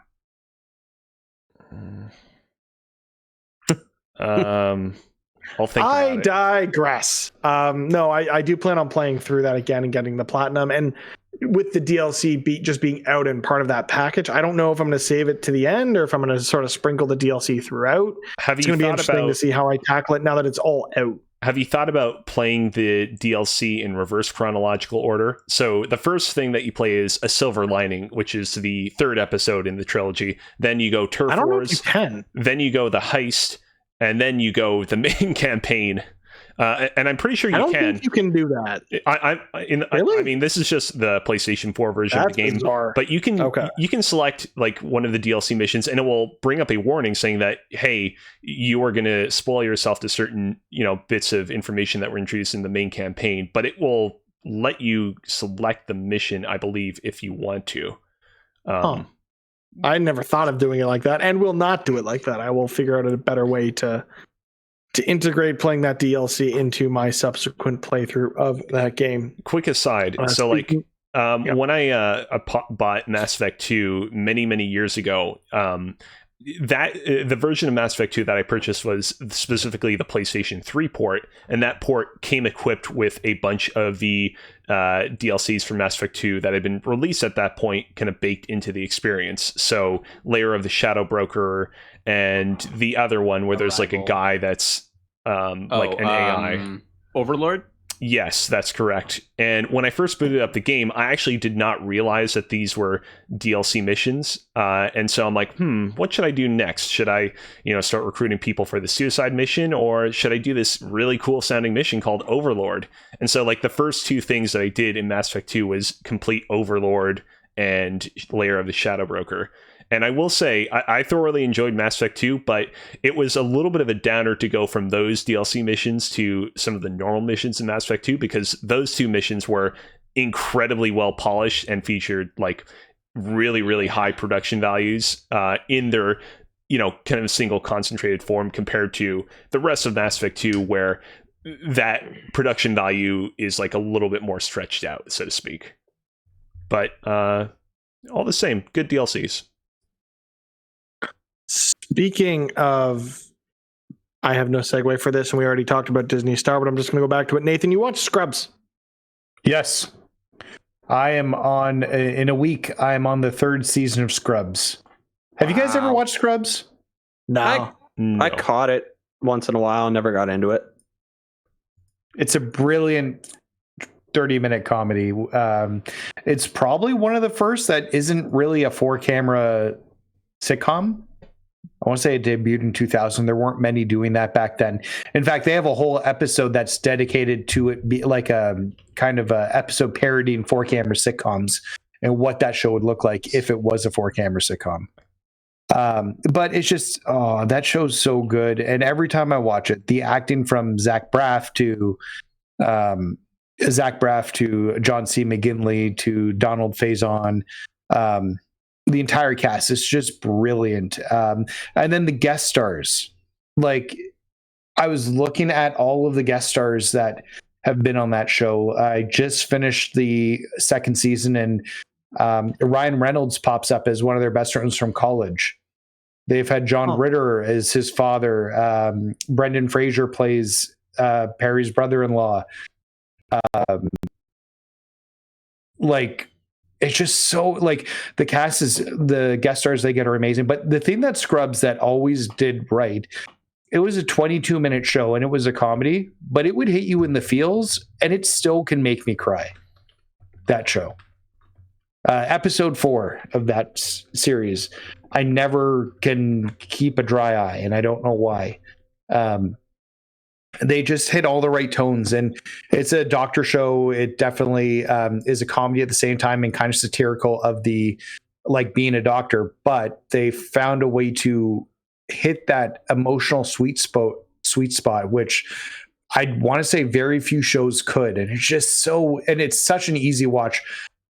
C: I'll think
A: I
C: about it.
A: digress. No, I do plan on playing through that again and getting the platinum. And with the DLC just being out and part of that package, I don't know if I'm going to save it to the end or if I'm going to sort of sprinkle the DLC throughout. It's going to be interesting to see how I tackle it now that it's all out.
C: Have you thought about playing the DLC in reverse chronological order? So the first thing that you play is A Silver Lining, which is the third episode in the trilogy. Then you go Turf
A: I don't know
C: Wars.
A: if you can.
C: Then you go The Heist. And then you go the main campaign. And I'm pretty sure you
A: I don't
C: can.
A: think you can do that.
C: I mean, this is just the PlayStation 4 version of the game.
A: Bizarre.
C: But you can select like one of the DLC missions, and it will bring up a warning saying that, hey, you are going to spoil yourself to certain bits of information that were introduced in the main campaign. But it will let you select the mission, I believe, if you want to.
A: I never thought of doing it like that, and will not do it like that. I will figure out a better way to integrate playing that DLC into my subsequent playthrough of that game.
C: Quick aside, so when I bought Mass Effect 2 many years ago, the version of Mass Effect 2 that I purchased was specifically the PlayStation 3 port, and that port came equipped with a bunch of the DLCs for Mass Effect 2 that had been released at that point, kind of baked into the experience. So Layer of the Shadow Broker, and the other one where there's like a guy that's like an AI.
D: Overlord?
C: Yes, that's correct. And when I first booted up the game, I actually did not realize that these were DLC missions. And so I'm like, what should I do next? Should I, start recruiting people for the suicide mission, or should I do this really cool sounding mission called Overlord? And so like the first two things that I did in Mass Effect 2 was complete Overlord and Layer of the Shadow Broker. And I will say, I thoroughly enjoyed Mass Effect 2, but it was a little bit of a downer to go from those DLC missions to some of the normal missions in Mass Effect 2, because those two missions were incredibly well polished and featured like really high production values in their, kind of single concentrated form, compared to the rest of Mass Effect 2, where that production value is like a little bit more stretched out, so to speak. But all the same, good DLCs.
A: Speaking of, I have no segue for this, and we already talked about Disney Star, but I'm just going to go back to it. Nathan, you watched Scrubs?
F: Yes. I am in a week, I am on the third season of Scrubs. Have you guys ever watched Scrubs?
A: No.
B: I caught it once in a while, never got into it.
F: It's a brilliant 30-minute comedy. It's probably one of the first that isn't really a 4-camera sitcom. I want to say it debuted in 2000. There weren't many doing that back then. In fact, they have a whole episode that's dedicated to it, be like a kind of a episode parodying 4-camera sitcoms and what that show would look like if it was a 4-camera sitcom. But it's just, that show's so good. And every time I watch it, the acting from Zach Braff to John C. McGinley to Donald Faison, the entire cast is just brilliant. And then the guest stars, like I was looking at all of the guest stars that have been on that show. I just finished the second season, and Ryan Reynolds pops up as one of their best friends from college. They've had John Ritter as his father. Brendan Fraser plays Perry's brother-in-law. It's just so, like, the cast is, the guest stars they get are amazing. But the thing that Scrubs that always did right, it was a 22-minute show and it was a comedy, but it would hit you in the feels and it still can make me cry. That show. Episode 4 of that series, I never can keep a dry eye, and I don't know why. They just hit all the right tones, and it's a doctor show. It definitely is a comedy at the same time and kind of satirical of the, like, being a doctor, but they found a way to hit that emotional sweet spot, which I want to say very few shows could. And it's just so, and it's such an easy watch.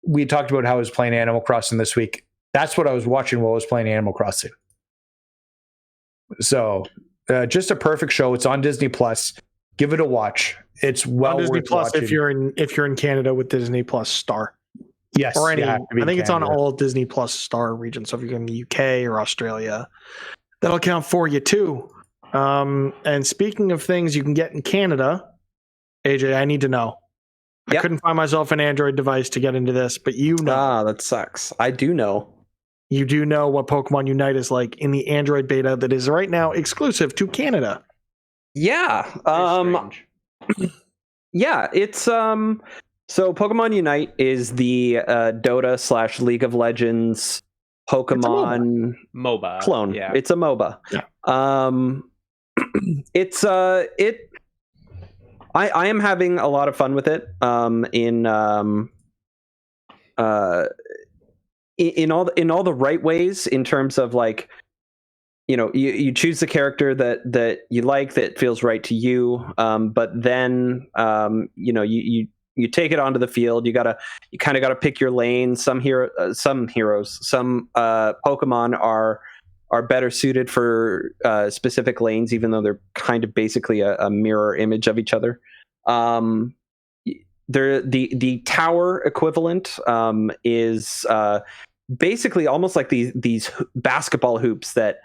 F: We talked about how I was playing Animal Crossing this week. That's what I was watching while I was playing Animal Crossing. So just a perfect show. It's on Disney Plus. Give it a watch. It's well
A: on Disney
F: worth
A: Plus
F: watching.
A: if you're in Canada with Disney Plus Star.
F: Yes,
A: or any. I think
F: Canada.
A: it's on all Disney Plus Star regions. So if you're in the UK or Australia, that'll count for you too. And speaking of things you can get in Canada, AJ, I need to know. Yep. I couldn't find myself an Android device to get into this, but you know.
B: That sucks. I do know.
A: You do know what Pokemon Unite is like in the Android beta that is right now exclusive to Canada.
B: Yeah. Yeah, it's so Pokemon Unite is the Dota / League of Legends Pokemon
D: MOBA
B: clone.
D: Yeah.
B: It's a MOBA.
A: Yeah.
B: I am having a lot of fun with it. In all the right ways, in terms of, like, you choose the character that you like, that feels right to you, but then you you take it onto the field. You kind of gotta pick your lane. Some Pokemon are better suited for specific lanes, even though they're kind of basically a mirror image of each other. The tower equivalent is basically almost like these basketball hoops that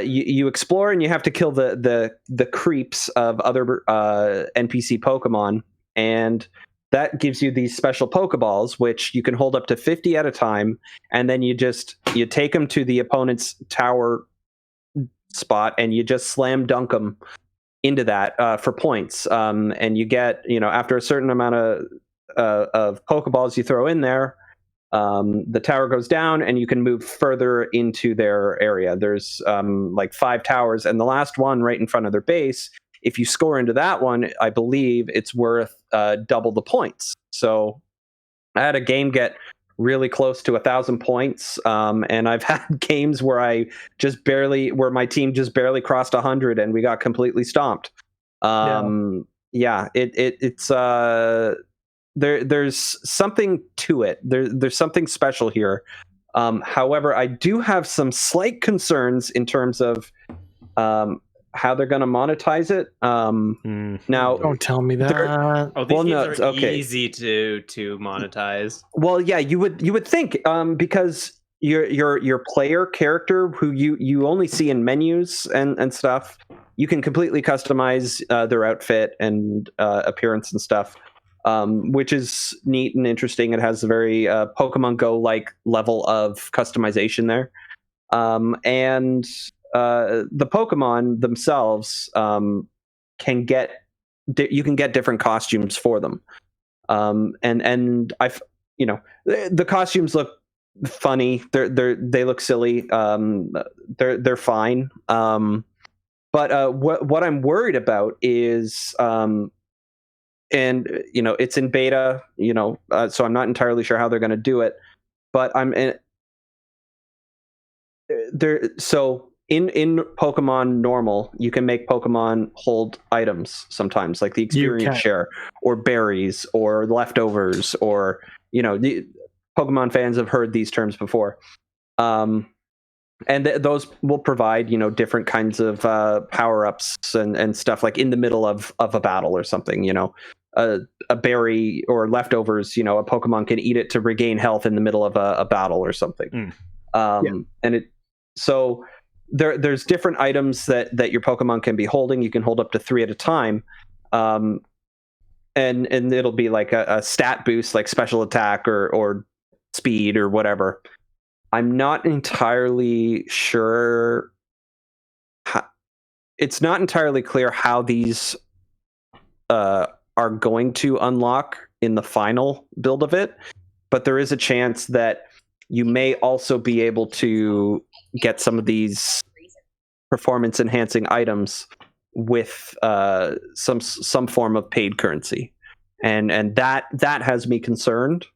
B: you explore, and you have to kill the creeps of other NPC Pokemon, and that gives you these special Pokeballs, which you can hold up to 50 at a time, and then you take them to the opponent's tower spot, and you just slam dunk them into that for points. And you get, after a certain amount of Pokeballs you throw in there, the tower goes down, and you can move further into their area. There's like 5 towers, and the last one right in front of their base, if you score into that one, I believe it's worth double the points. So I had a game get really close to 1,000 points, and I've had games where my team just barely crossed 100, and we got completely stomped. It's there's something to it. There's something special here. However, I do have some slight concerns in terms of how they're going to monetize it. Now,
A: don't tell me that.
D: These games are easy to monetize.
B: Well, yeah, you would think, because your player character, who you only see in menus and stuff, you can completely customize their outfit and appearance and stuff, which is neat and interesting. It has a very Pokemon Go like level of customization there, and the Pokemon themselves you can get different costumes for them, and the costumes look funny. They look silly. They're fine. But what I'm worried about is, and it's in beta, so I'm not entirely sure how they're going to do it, but in Pokemon Normal, you can make Pokemon hold items sometimes, like the experience share, or berries, or leftovers, or the Pokemon fans have heard these terms before, and those will provide different kinds of power-ups and stuff, like in the middle of a battle or something. A berry or leftovers, a Pokemon can eat it to regain health in the middle of a battle or something. So there's different items that your Pokemon can be holding. You can hold up to 3 at a time, and it'll be like a stat boost, like special attack or speed or whatever. I'm not entirely sure. It's not entirely clear how these are going to unlock in the final build of it, but there is a chance that you may also be able to get some of these performance enhancing items with some form of paid currency, and that has me concerned.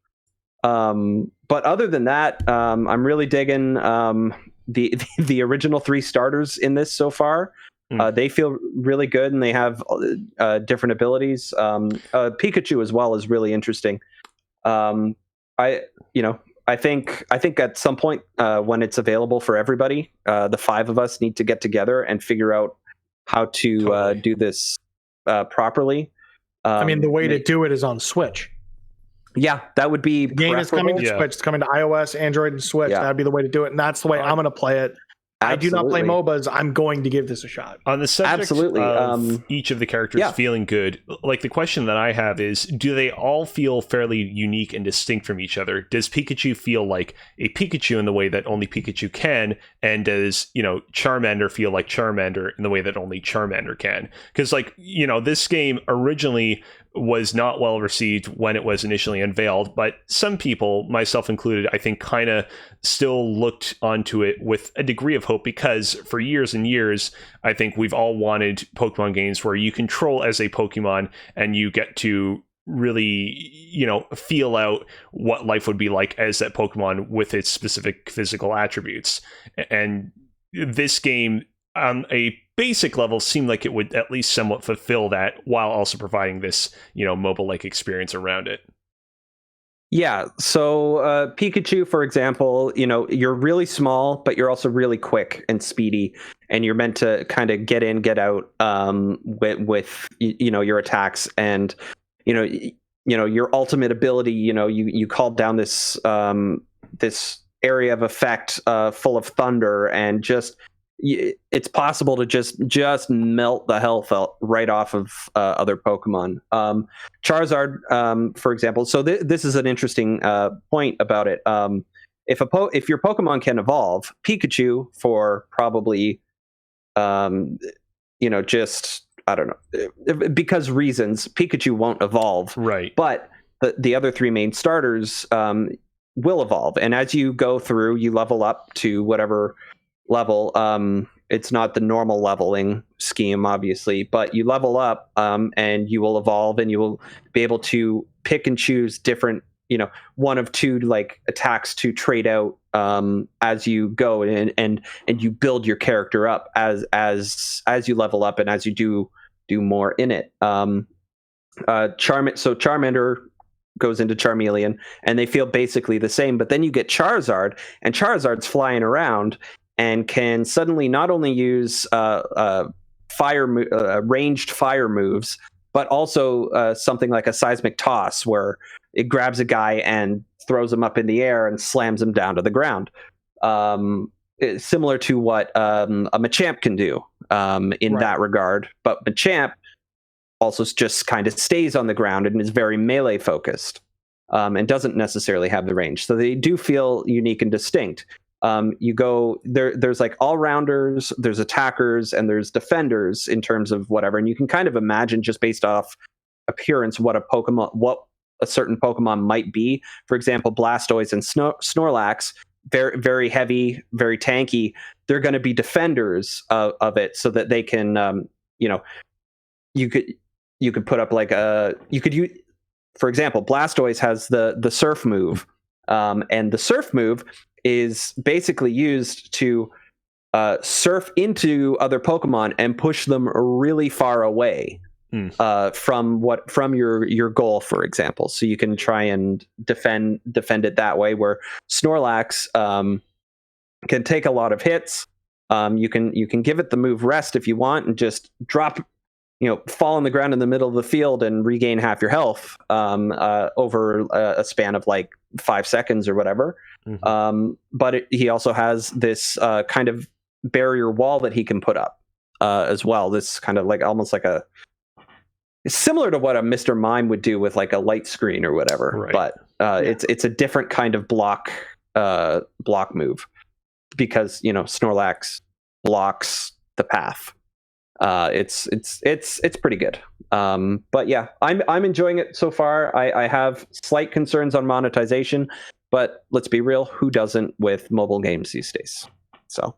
B: But other than that, I'm really digging the original 3 starters in this so far. They feel really good, and they have different abilities. Pikachu as well is really interesting. I think at some point when it's available for everybody, the 5 of us need to get together and figure out how to do this properly.
A: The way to do it is on Switch.
B: Yeah, that would be.
A: The game is coming to Switch. It's coming to iOS, Android, and Switch.
B: Yeah.
A: That'd be the way to do it, and that's the way I'm going to play it. Absolutely. I do not play MOBAs. I'm going to give this a shot.
C: On the subject of each of the characters feeling good, like the question that I have is, do they all feel fairly unique and distinct from each other? Does Pikachu feel like a Pikachu in the way that only Pikachu can? And does, Charmander feel like Charmander in the way that only Charmander can? Because this game originally was not well received when it was initially unveiled, but some people, myself included, I think kind of still looked onto it with a degree of hope, because for years and years, I think we've all wanted Pokemon games where you control as a Pokemon and you get to really, feel out what life would be like as that Pokemon with its specific physical attributes. And this game, on a basic level seem like it would at least somewhat fulfill that while also providing this, mobile-like experience around it.
B: Yeah, so Pikachu, for example, you're really small, but you're also really quick and speedy, and you're meant to kind of get in, get out with your attacks, and your ultimate ability. You called down this this area of effect full of thunder, and it's possible to just melt the health right off of other Pokemon. Charizard, for example. So this is an interesting point about it. If your Pokemon can evolve, Pikachu, for probably, just I don't know, because reasons, Pikachu won't evolve.
C: Right.
B: But the other three main starters will evolve, and as you go through, you level up to whatever level. It's not the normal leveling scheme, obviously, but you level up, and you will evolve, and you will be able to pick and choose different, one of two like attacks to trade out as you go, and you build your character up as you level up and as you do more in it. Charmander goes into Charmeleon, and they feel basically the same, but then you get Charizard, and Charizard's flying around and can suddenly not only use ranged fire moves, but also something like a seismic toss, where it grabs a guy and throws him up in the air and slams him down to the ground. Similar to what a Machamp can do in that regard, but Machamp also just kind of stays on the ground and is very melee focused, and doesn't necessarily have the range. So they do feel unique and distinct. You go there's like all-rounders, there's attackers, and there's defenders in terms of whatever, and you can kind of imagine, just based off appearance, what a certain Pokemon might be. For example, Blastoise and Snorlax, very, very heavy, very tanky. They're going to be defenders of it, so that they can you could put up like for example, Blastoise has the surf move, and the surf move is basically used to surf into other Pokemon and push them really far away from your goal, for example. So you can try and defend it that way, where Snorlax can take a lot of hits. You can give it the move rest if you want, and just drop, fall on the ground in the middle of the field and regain half your health over a span of like 5 seconds or whatever. But he also has this kind of barrier wall that he can put up as well. This kind of like almost like it's similar to what a Mr. Mime would do with like a light screen or whatever. Right. But it's a different kind of block move, because Snorlax blocks the path. It's pretty good. But yeah, I'm enjoying it so far. I have slight concerns on monetization, but let's be real, who doesn't with mobile games these days? So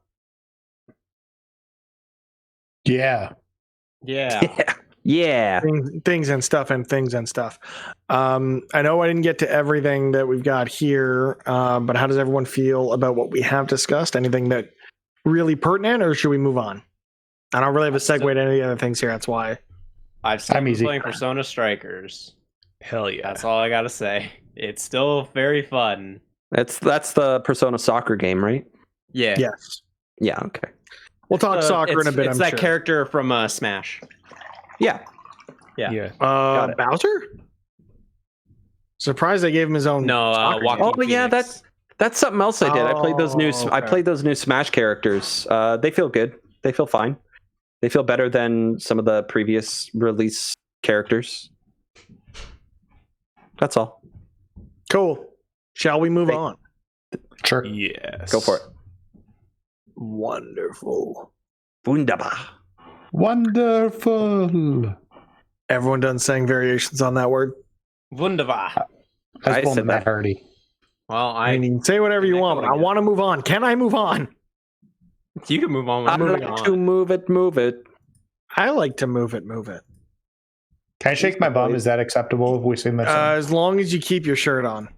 F: yeah.
A: Things and stuff. I know I didn't get to everything that we've got here, but how does everyone feel about what we have discussed? Anything that really pertinent, or should we move on? I don't really have a segue to any of the other things here. That's why
D: I've still been playing Persona Strikers.
C: Hell yeah!
D: That's all I gotta say. It's still very fun.
B: That's the Persona soccer game, right?
D: Yeah.
A: Yes.
B: Yeah. Okay.
A: We'll talk soccer in a bit.
D: It's that character from Smash.
B: Yeah.
A: Bowser. Surprised they gave him his own.
B: No. But yeah, that's something else I did. I played those new. Okay. I played those new Smash characters. They feel good. They feel fine. They feel better than some of the previous release characters. That's all.
A: Cool. Shall we move on?
F: Sure.
C: Yes.
B: Go for it.
A: Wonderful.
B: Wunderbar.
F: Wonderful.
A: Everyone done saying variations on that word?
D: Wunderbar.
F: I said that, Hardy.
D: Well,
A: I mean, say whatever you want, but I want to move on. Can I move on?
D: You can move on.
B: I like to move it.
A: I like to move it.
F: Can I shake my bum? Is that acceptable if we sing that song?
A: As long as you keep your shirt on.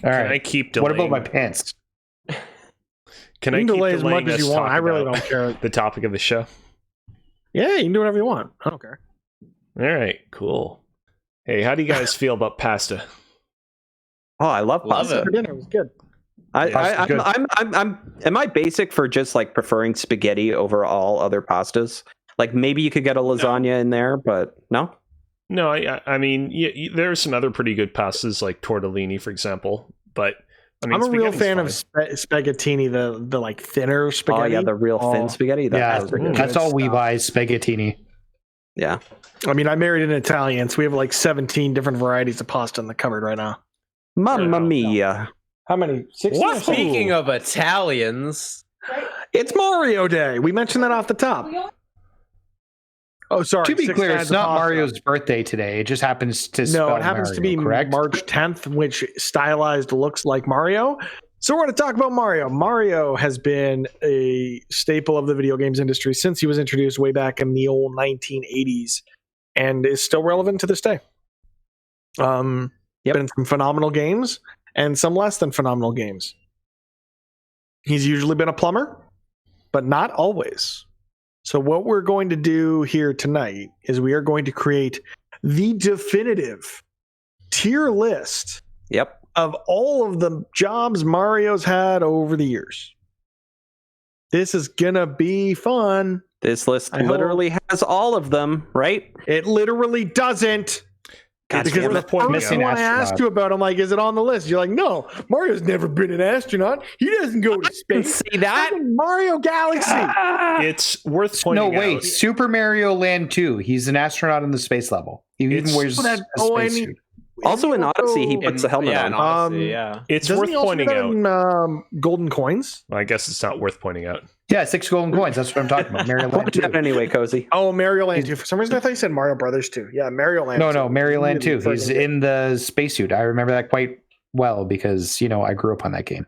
F: All right.
C: Can I keep delaying?
F: What about my pants?
C: Can I keep
A: delay as
C: delaying
A: much as you want? I really don't care.
C: The topic of the show.
A: Yeah, you can do whatever you want. I don't care.
C: All right, cool. Hey, how do you guys feel about pasta?
B: Oh, I love pasta.
A: For dinner was good.
B: Am I basic for just like preferring spaghetti over all other pastas? Like maybe you could get a lasagna in there, but no.
C: No, I mean, there are some other pretty good pastas like tortellini, for example. But I mean,
A: I'm a real fan of spaghettini, the like thinner spaghetti.
B: Oh yeah, the real thin spaghetti.
F: That's all we buy is spaghettini.
B: Yeah.
A: I mean, I married an Italian, so we have like 17 different varieties of pasta in the cupboard right now.
B: Mamma mia.
A: How many? 16?
D: Speaking of Italians,
A: it's Mario Day. We mentioned that off the top. Oh, sorry.
F: To be clear, it's not Mario's birthday today. It just happens to
A: No, it happens to be
F: correct?
A: March 10th, which stylized looks like Mario. So we're going to talk about Mario. Mario has been a staple of the video games industry since he was introduced way back in the old 1980s and is still relevant to this day. Been some phenomenal games and some less than phenomenal games. He's usually been a plumber, but not always. So what we're going to do here tonight is we are going to create the definitive tier list of all of the jobs Mario's had over the years. This is going to be fun.
B: This list literally has all of them, right?
A: It literally doesn't. Because the first one I asked you about, I'm like, is it on the list? You're like, no, Mario's never been an astronaut. He doesn't go to space.
B: See that?
A: Mario Galaxy.
C: It's worth pointing out.
F: No, wait. Super Mario Land 2. He's an astronaut in the space level. He even wears a spacesuit.
B: Also in Odyssey, he puts the helmet on.
D: Odyssey,
C: It's worth pointing out.
A: Golden coins?
C: Well, I guess it's not worth pointing out.
F: Yeah, 6 golden coins. That's what I'm talking about. Mario Land 2.
B: Anyway, Cozy.
A: Oh, Mario Land 2. For some reason, I thought you said Mario Brothers 2. Yeah, Mario Land 2.
F: No, Mario Land 2. He's in the spacesuit. I remember that quite well because, I grew up on that game.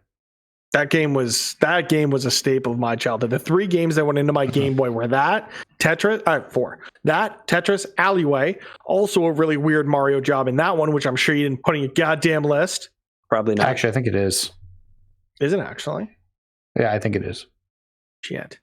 A: That game was a staple of my childhood. The 3 games that went into my Game Boy were that, Tetris, 4. That, Tetris, Alleyway. Also a really weird Mario job in that one, which I'm sure you didn't put in your goddamn list.
B: Probably not.
F: Actually, I think it is.
A: Is it actually?
F: Yeah, I think it is.
A: Shit.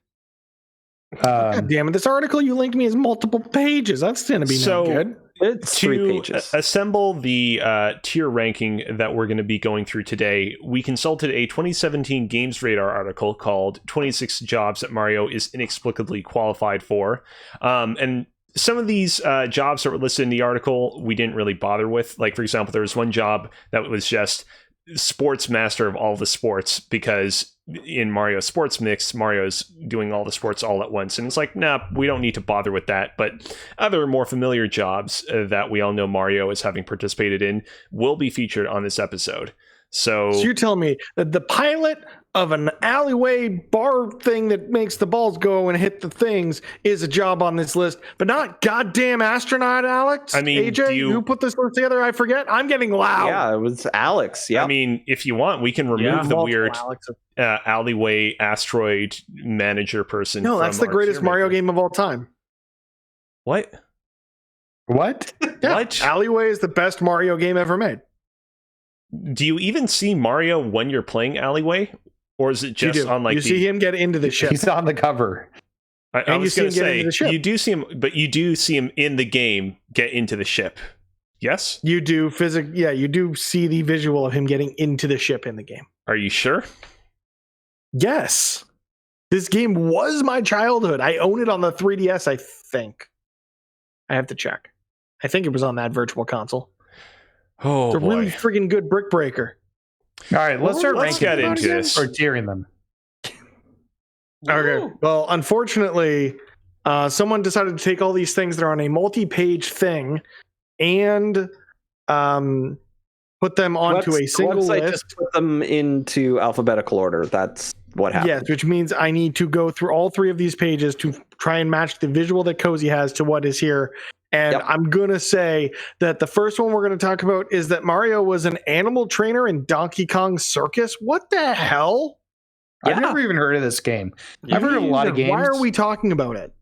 A: God damn it. This article you linked me is multiple pages. That's going to be no good.
B: It's 3 pages.
C: Assemble the tier ranking that we're going to be going through today, we consulted a 2017 Games Radar article called 26 Jobs That Mario is Inexplicably Qualified For. And some of these jobs that were listed in the article, we didn't really bother with. Like, for example, there was one job that was just sports master of all the sports, because in Mario Sports Mix, Mario's doing all the sports all at once. And it's like, nah, we don't need to bother with that. But other more familiar jobs that we all know Mario is having participated in will be featured on this episode. So
A: you're telling me that the pilot of an alleyway bar thing that makes the balls go and hit the things is a job on this list, but not goddamn astronaut, Alex?
C: I mean,
A: AJ, who put this list together? I forget. I'm getting loud.
B: Yeah, it was Alex. Yeah.
C: I mean, if you want, we can remove the weird alleyway asteroid manager person.
A: No, that's the greatest Mario game of all time.
C: What?
A: Yeah, what? Alleyway is the best Mario game ever made.
C: Do you even see Mario when you're playing Alleyway? Or is it just on like
A: you see him get into the ship?
F: He's on the cover.
C: I was going to say, you do see him, but you do see him in the game get into the ship. Yes?
A: You do you do see the visual of him getting into the ship in the game.
C: Are you sure?
A: Yes. This game was my childhood. I own it on the 3DS, I think. I have to check. I think it was on that virtual console.
C: Oh,
A: it's a really friggin' good brick breaker.
F: All right, let's
C: get into this.
F: Or tiering them.
A: Okay. Well, unfortunately, someone decided to take all these things that are on a multi-page thing and put them onto a single list.
B: Just put them into alphabetical order. That's what happened.
A: Yes, which means I need to go through all 3 of these pages to try and match the visual that Cozy has to what is here. And I'm going to say that the first one we're going to talk about is that Mario was an animal trainer in Donkey Kong Circus. What the hell?
F: Yeah. I've never even heard of this game. I've heard of a lot of games.
A: Why are we talking about it?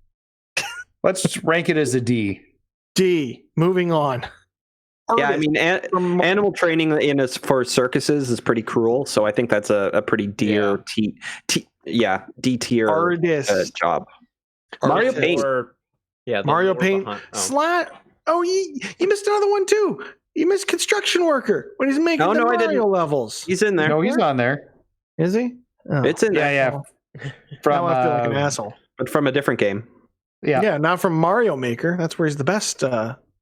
F: Let's rank it as a D.
A: D. Moving on.
B: Yeah, I mean, animal training for circuses is pretty cruel. So I think that's a pretty D tier
A: artist
B: job. Mario Paint.
D: Yeah,
A: Mario Paint.
D: behind.
A: Oh, you missed another one too. You missed Construction Worker when he's making the Mario levels.
B: He's in there.
F: No, he's on there.
A: Is he? Oh.
B: It's in there.
F: Yeah.
A: Now I feel like an asshole.
B: But from a different game.
F: Yeah,
A: not from Mario Maker. That's where he's the best.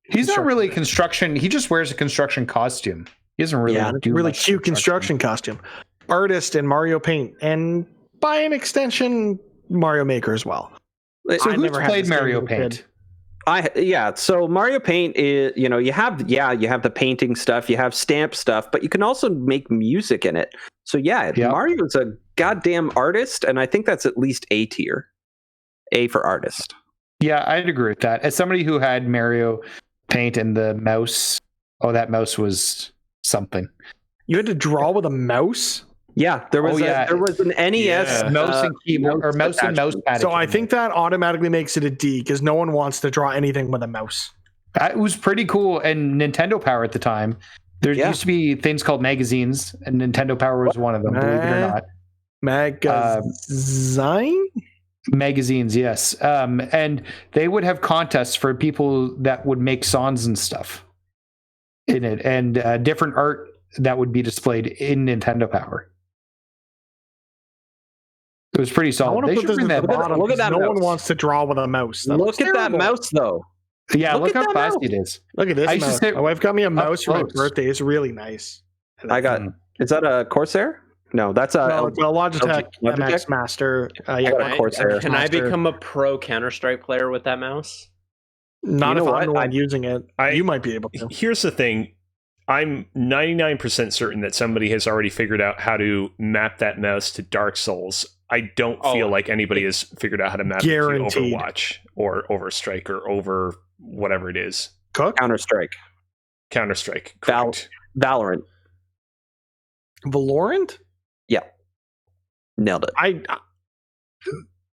F: He's not really construction. He just wears a construction costume. He doesn't really do
A: really
F: much
A: cute construction costume. Artist in Mario Paint, and by an extension, Mario Maker as well.
F: So who's played Mario Paint?
B: So Mario Paint is, you have the painting stuff, you have stamp stuff, but you can also make music in it. So Mario is a goddamn artist, and I think that's at least A tier. A for artist.
F: Yeah, I'd agree with that. As somebody who had Mario Paint and the mouse, that mouse was something.
A: You had to draw with a mouse?
B: Yeah, there was an NES
F: mouse and keyboard, or mouse and mousepad.
A: So I think that automatically makes it a D, because no one wants to draw anything with a mouse.
F: It was pretty cool, and Nintendo Power at the time. There used to be things called magazines, and Nintendo Power was one of them. Believe it or not, magazines, yes. And they would have contests for people that would make songs and stuff in it, and different art that would be displayed in Nintendo Power. It was pretty solid.
A: They should bring that bottom.
B: Look at that.
A: No
B: mouse.
A: one wants to draw with a mouse.
B: Look at that mouse, though.
F: Yeah, look how classy it is.
A: Look at this mouse. My wife got me a mouse for my birthday. It's really nice.
B: Is that a Corsair? No, that's a
A: Logitech MX Master.
B: Corsair.
D: Can I become a pro Counter-Strike player with that mouse?
A: Not if I'm the one using it. You might be able to.
C: Here's the thing. I'm 99% certain that somebody has already figured out how to map that mouse to Dark Souls. I don't feel like anybody has figured out how to map it to Overwatch or Overstrike or over whatever it is.
B: Counter-Strike.
C: Correct.
B: Valorant.
A: Valorant?
B: Yeah. Nailed it.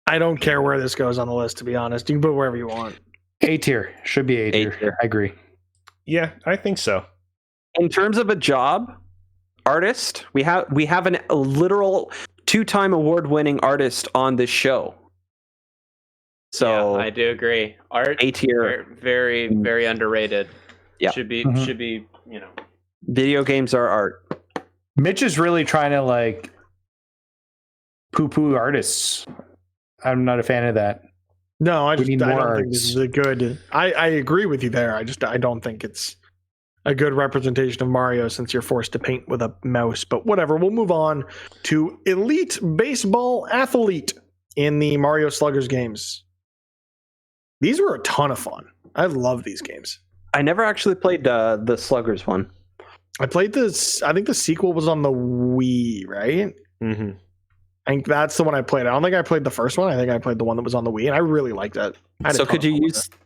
A: I don't care where this goes on the list, to be honest. You can put it wherever you want.
F: A tier. Should be A tier. I agree.
C: Yeah, I think so.
B: In terms of a job, artist, we have a literal 2-time award-winning artist on this show. So
D: I do agree. Art
B: A tier,
D: very, very underrated.
B: Yeah,
D: should be
B: Video games are art.
F: Mitch is really trying to poo-poo artists. I'm not a fan of that.
A: No, I don't think this is a good. I agree with you there. I don't think it's a good representation of Mario, since you're forced to paint with a mouse. But whatever. We'll move on to Elite Baseball Athlete in the Mario Sluggers games. These were a ton of fun. I love these games.
B: I never actually played the Sluggers one.
A: I played this. I think the sequel was on the Wii, right?
C: Mm-hmm.
A: I think that's the one I played. I don't think I played the first one. I think I played the one that was on the Wii, and I really liked it.
B: So could you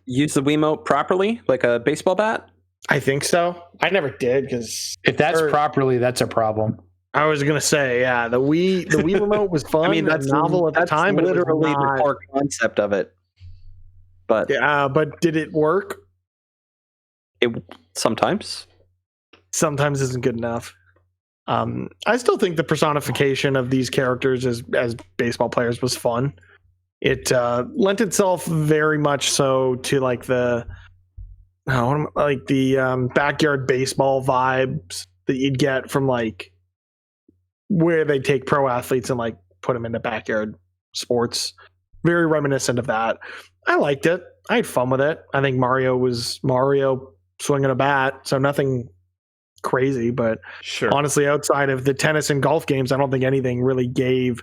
B: use the Wiimote properly, like a baseball bat?
A: I think so. I never did, because
F: if that's properly, that's a problem.
A: I was gonna say, the Wii remote was fun. I mean, that's novel at the time, but
B: literally the core concept of it. But
A: but did it work?
B: It sometimes
A: isn't good enough. I still think the personification of these characters as baseball players was fun. It lent itself very much so to the backyard baseball vibes that you'd get from where they take pro athletes and put them into backyard sports. Very reminiscent of that. I liked it. I had fun with it. I think Mario was Mario swinging a bat, so nothing crazy, but honestly, outside of the tennis and golf games, I don't think anything really gave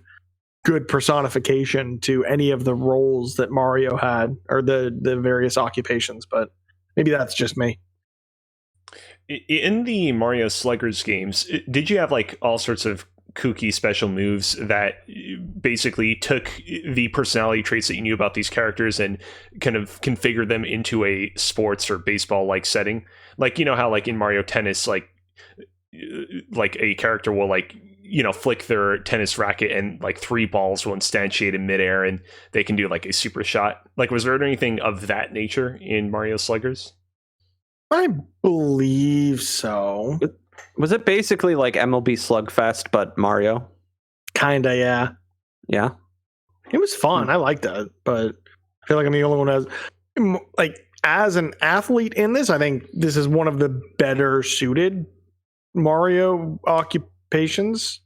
A: good personification to any of the roles that Mario had, or the various occupations. But maybe that's just me.
C: In the Mario Sluggers games, did you have all sorts of kooky special moves that basically took the personality traits that you knew about these characters and kind of configured them into a sports or baseball setting? How in Mario Tennis, a character will flick their tennis racket and 3 balls will instantiate in midair and they can do a super shot. Was there anything of that nature in Mario Sluggers?
A: I believe so.
B: Was it basically like MLB Slugfest, but Mario?
A: Kinda, yeah.
B: Yeah.
A: It was fun. I liked that, but I feel like I'm the only one who has. like as an athlete in this, I think this is one of the better suited Mario occupations.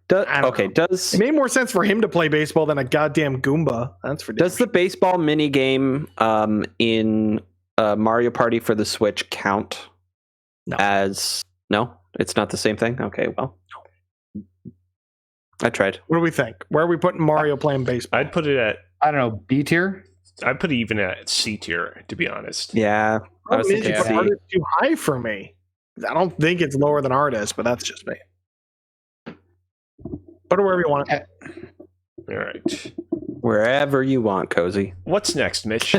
B: It
A: made more sense for him to play baseball than a goddamn Goomba. That's for
B: does the baseball mini game in Mario Party for the Switch count as no? It's not the same thing. Okay, well, I tried.
A: What do we think? Where are we putting Mario playing baseball?
C: I'd put it at,
F: I don't know, B tier.
C: I'd put it even at C tier, to be honest.
B: Yeah, I was thinking C.
A: Art is too high for me. I don't think it's lower than art is, but that's just me. Put it wherever you want it.
C: All right.
B: Wherever you want, Cozy.
C: What's next, Mitch?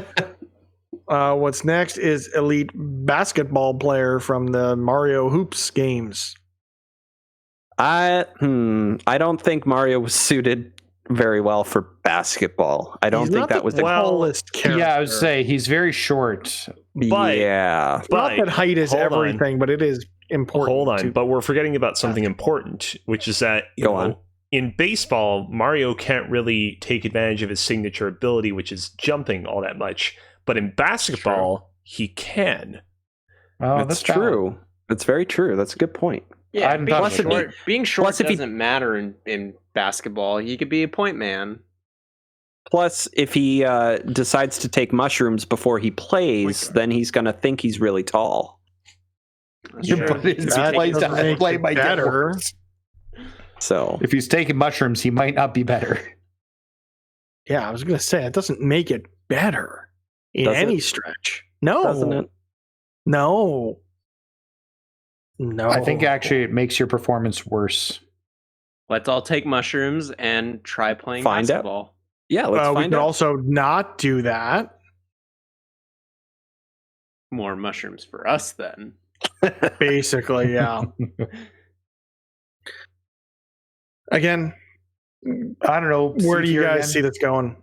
A: What's next is elite basketball player from the Mario Hoops games.
B: I don't think Mario was suited very well for basketball. I don't think that was
A: the tallest character.
F: Yeah, I would say he's very short.
B: But
A: not that height is everything, but it is important.
C: Hold on, but we're forgetting about something important, which is that in baseball, Mario can't really take advantage of his signature ability, which is jumping all that much. But in basketball, he can.
F: Oh,
B: that's true. That's very true. That's a good point.
D: Yeah, being short doesn't matter in basketball. He could be a point man.
B: Plus, if he decides to take mushrooms before he plays, then he's going to think he's really tall.
F: But he plays to play by better.
B: So
F: if he's taking mushrooms, he might not be better.
A: Yeah, I was going to say, it doesn't make it better in any stretch. No.
B: Doesn't it?
A: No.
F: I think actually it makes your performance worse.
D: Let's all take mushrooms and try playing basketball.
B: Yeah, let's find out.
A: We could also not do that.
D: More mushrooms for us then.
A: Basically, yeah. Again,
F: I don't know.
A: Where do you guys see this going?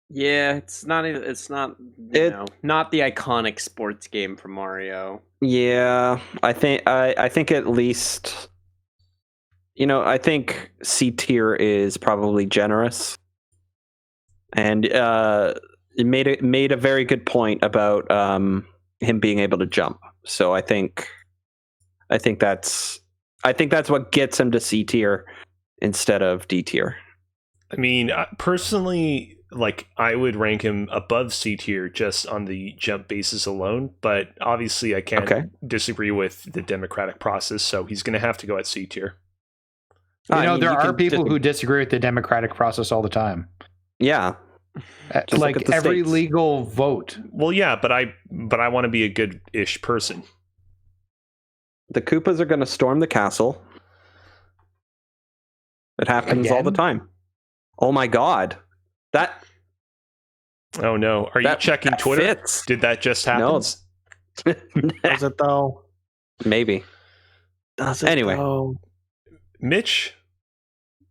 D: Yeah, it's not the iconic sports game from Mario.
B: Yeah, I think at least, I think C tier is probably generous, and it made a very good point about him being able to jump. So I think that's what gets him to C tier instead of D tier.
C: I mean, personally, I would rank him above C tier just on the jump basis alone, but obviously I can't disagree with the democratic process, so he's going to have to go at C tier.
F: There are people who disagree with the democratic process all the time.
B: Yeah.
F: Like every states. Legal vote.
C: Well, yeah, but I want to be a good-ish person.
B: The Koopas are going to storm the castle. It happens all the time. Oh my god.
C: Oh no. Are you checking Twitter?
B: Fits.
C: Did that just happen?
B: No.
A: Does it though?
B: Maybe.
A: Does it
B: anyway.
A: Though?
C: Mitch,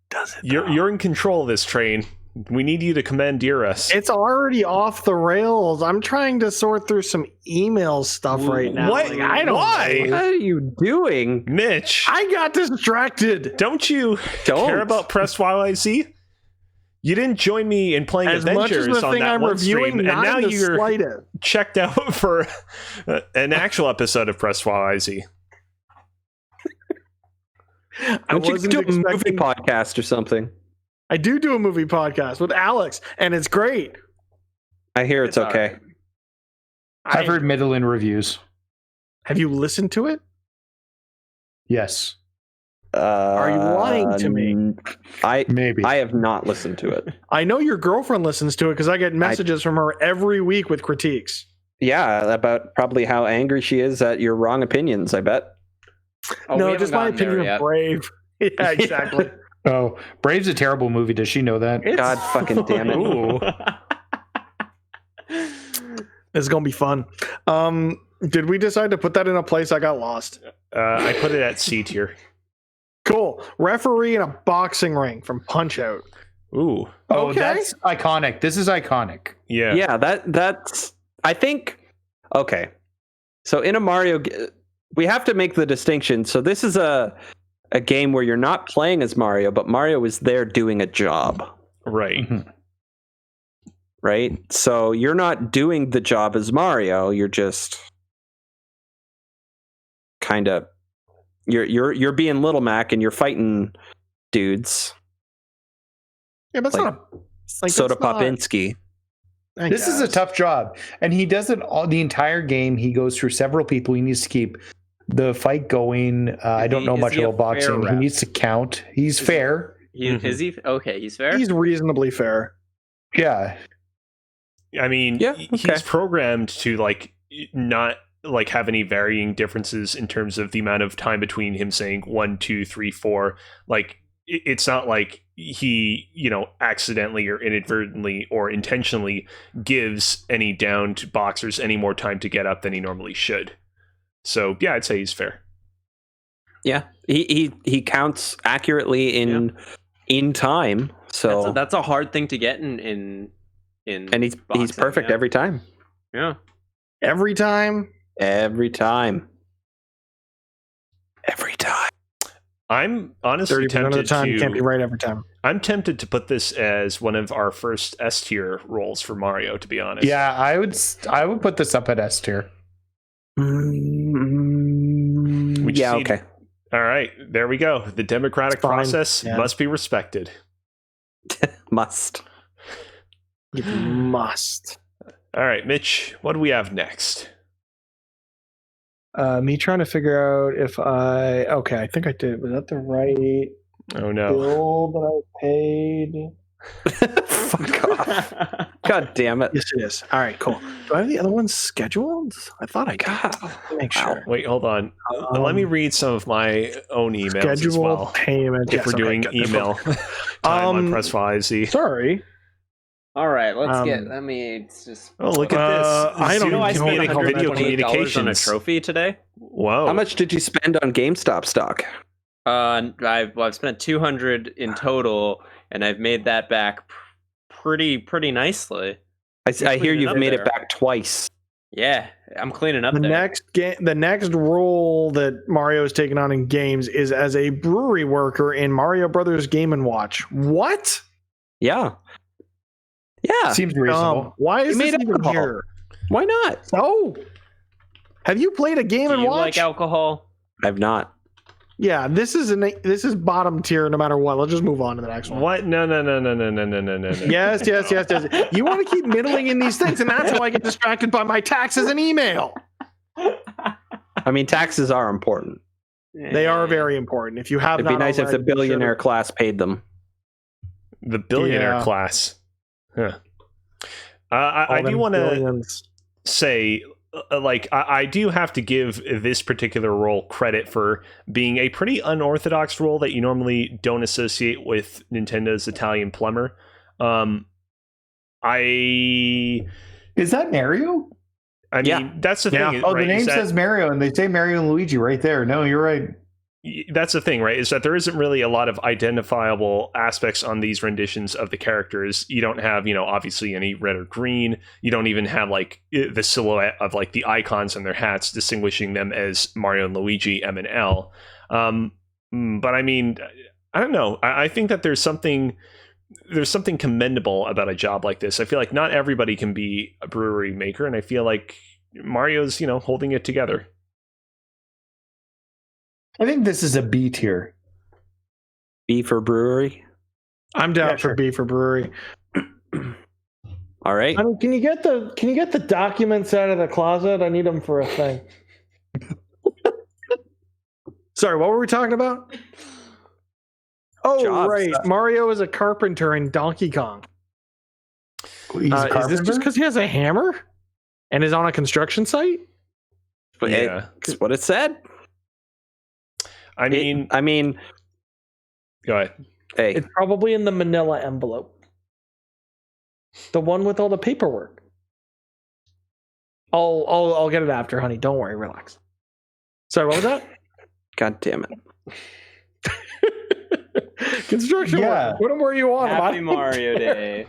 A: does it?
C: You're in control of this train. We need you to commandeer us.
A: It's already off the rails. I'm trying to sort through some email stuff right now.
C: What? I don't
B: know. What are you doing?
C: Mitch,
A: I got distracted.
C: Don't care about Press YYZ? You didn't join me in playing
A: as
C: Avengers
A: much as the
C: on
A: thing
C: that
A: I'm
C: one
A: reviewing,
C: stream, and now you're checked out for an actual episode of Press YYZ.
B: I wasn't do a movie podcast or something.
A: I do a movie podcast with Alex, and it's great.
B: I hear it's okay.
F: Right. I've heard middling reviews.
A: Have you listened to it?
F: Yes.
A: Are you lying to me?
F: Maybe.
B: I have not listened to it.
A: I know your girlfriend listens to it because I get messages from her every week with critiques.
B: Yeah, about probably how angry she is at your wrong opinions, I bet.
A: No, just my opinion of Brave. Yeah, exactly.
F: Oh, Brave's a terrible movie. Does she know that?
B: God fucking damn it.
C: Ooh.
A: It's going to be fun. Did we decide to put that in a place? I got lost.
C: I put it at C tier.
A: Cool. Referee in a boxing ring from Punch-Out.
C: Ooh.
F: Oh, okay. That's iconic. This is iconic.
C: Yeah.
B: Yeah, that's... I think... Okay. So in a Mario... We have to make the distinction. So this is a game where you're not playing as Mario, but Mario is there doing a job.
C: Right.
F: Mm-hmm.
B: right? So you're not doing the job as Mario. You're just kind of you're being Little Mac and you're fighting dudes.
A: Yeah, but it's
B: Like,
A: not like
B: Soda
A: it's not-
B: Popinski.
A: I
F: This is a
A: guess.
F: tough job, and he does it all the entire game. He goes through several people. He needs to keep the fight going. I don't know
D: is
F: much
D: he a
F: about boxing.
D: fair
F: He
D: rep?
F: needs to count. He's fair.
D: Is he okay? He's fair.
A: He's reasonably fair.
F: Yeah.
C: I mean,
B: Yeah, okay.
C: he's programmed to like not like have any varying differences in terms of the amount of time between him saying 1, 2, 3, 4. Like it's not like he, accidentally or inadvertently or intentionally gives any downed boxers any more time to get up than he normally should. So yeah, I'd say he's fair.
B: Yeah, he counts accurately in time. So
D: that's a hard thing to get in
B: and he's
D: boxing,
B: perfect
D: yeah.
B: every time.
D: Yeah.
A: Every time.
B: Every time. Every time.
C: I'm honestly
A: 30% of
C: tempted
A: the time
C: to.
A: can't be right every time.
C: I'm tempted to put this as one of our first S tier roles for Mario. To be honest,
F: Yeah, I would put this up at S tier.
C: Would you
B: Yeah,
C: see-
B: okay.
C: All right, there we go. The democratic
A: Fine.
C: process
A: Yeah.
C: must be respected.
B: Must.
A: You must.
C: All right, Mitch, what do we have next?
A: Me trying to figure out if I think I did. Was that the right
C: Oh no.
A: bill that I paid?
B: Fuck off. God damn it.
A: Yes, it is. All right, cool. Do I have the other ones scheduled? I thought I got. Make sure.
C: Wait, hold on. Let me read some of my own emails
A: schedule
C: as well.
A: payment.
C: If
A: Yes,
C: we're
A: okay,
C: doing
A: good.
C: email time on Press YYZ.
A: Sorry.
D: All right, let's
A: Um,
D: get. Let me just.
C: Oh, look at this.
A: I don't
C: Zoom
A: know.
D: I spent
C: video
D: $128 on a
C: communications.
D: trophy today.
C: Whoa.
B: How much did you spend on GameStop stock?
D: I've spent 200 in total, and I've made that back pretty nicely.
B: I hear
D: cleaning
B: you've
D: up
B: made
D: there.
B: it back twice.
D: Yeah, I'm cleaning up
A: The
D: there.
A: the next role that Mario is taking on in games is as a brewery worker in Mario Brothers Game & Watch. What?
B: Yeah. Yeah.
F: Seems reasonable.
A: Why is
B: You
A: this
B: made
A: even
B: alcohol.
A: here?
B: Why not?
A: Oh, have you played a Game
D: Do
A: &
D: you
A: Watch?
D: like alcohol?
B: I've not.
A: Yeah, this is bottom tier no matter what. Let's just move on to the next one.
C: What? No.
A: Yes. You want to keep middling in these things, and that's how I get distracted by my taxes and email.
B: I mean, taxes are important.
A: They are very important. If you have,
B: It'd be
A: not
B: nice if the
A: already, you
B: billionaire
A: should.
B: class paid them.
C: The billionaire
A: Yeah.
C: class. Huh. I
A: All
C: do
A: them
C: want to
A: billions.
C: say, I do have to give this particular role credit for being a pretty unorthodox role that you normally don't associate with Nintendo's Italian plumber.
F: Is that Mario?
C: I mean,
B: Yeah.
C: that's the
A: Yeah.
C: thing.
F: Oh,
C: right,
F: the name
C: is that-
F: says Mario, and they say Mario and Luigi right there. No, you're right.
C: that's the thing, right? Is that there isn't really a lot of identifiable aspects on these renditions of the characters. You don't have, obviously any red or green. You don't even have like the silhouette of like the icons on their hats distinguishing them as Mario and Luigi, M and L. But I mean, I don't know. I think that there's something commendable about a job like this. I feel like not everybody can be a brewery maker, and I feel like Mario's, holding it together.
F: I think this is a B tier.
B: B for brewery.
A: I'm down
F: Yeah,
A: for
F: sure.
A: B for brewery.
B: All right.
A: I mean, can you get the documents out of the closet? I need them for a thing. Sorry, what were we talking about? Oh,
B: Jobs.
A: right. Mario is a carpenter in Donkey Kong.
F: He's a
A: Is this
F: carpenter?
A: just because he has a hammer and is on a construction site?
B: But
C: Yeah.
B: it's what it said.
C: I mean,
B: I mean,
C: go ahead.
B: hey,
A: It's probably in the manila envelope. The one with all the paperwork. I'll get it after, honey. Don't worry, relax. Sorry, what was that?
B: God damn it.
A: Construction
F: Yeah.
A: work. Put them where you want them.
D: Happy Mario Day.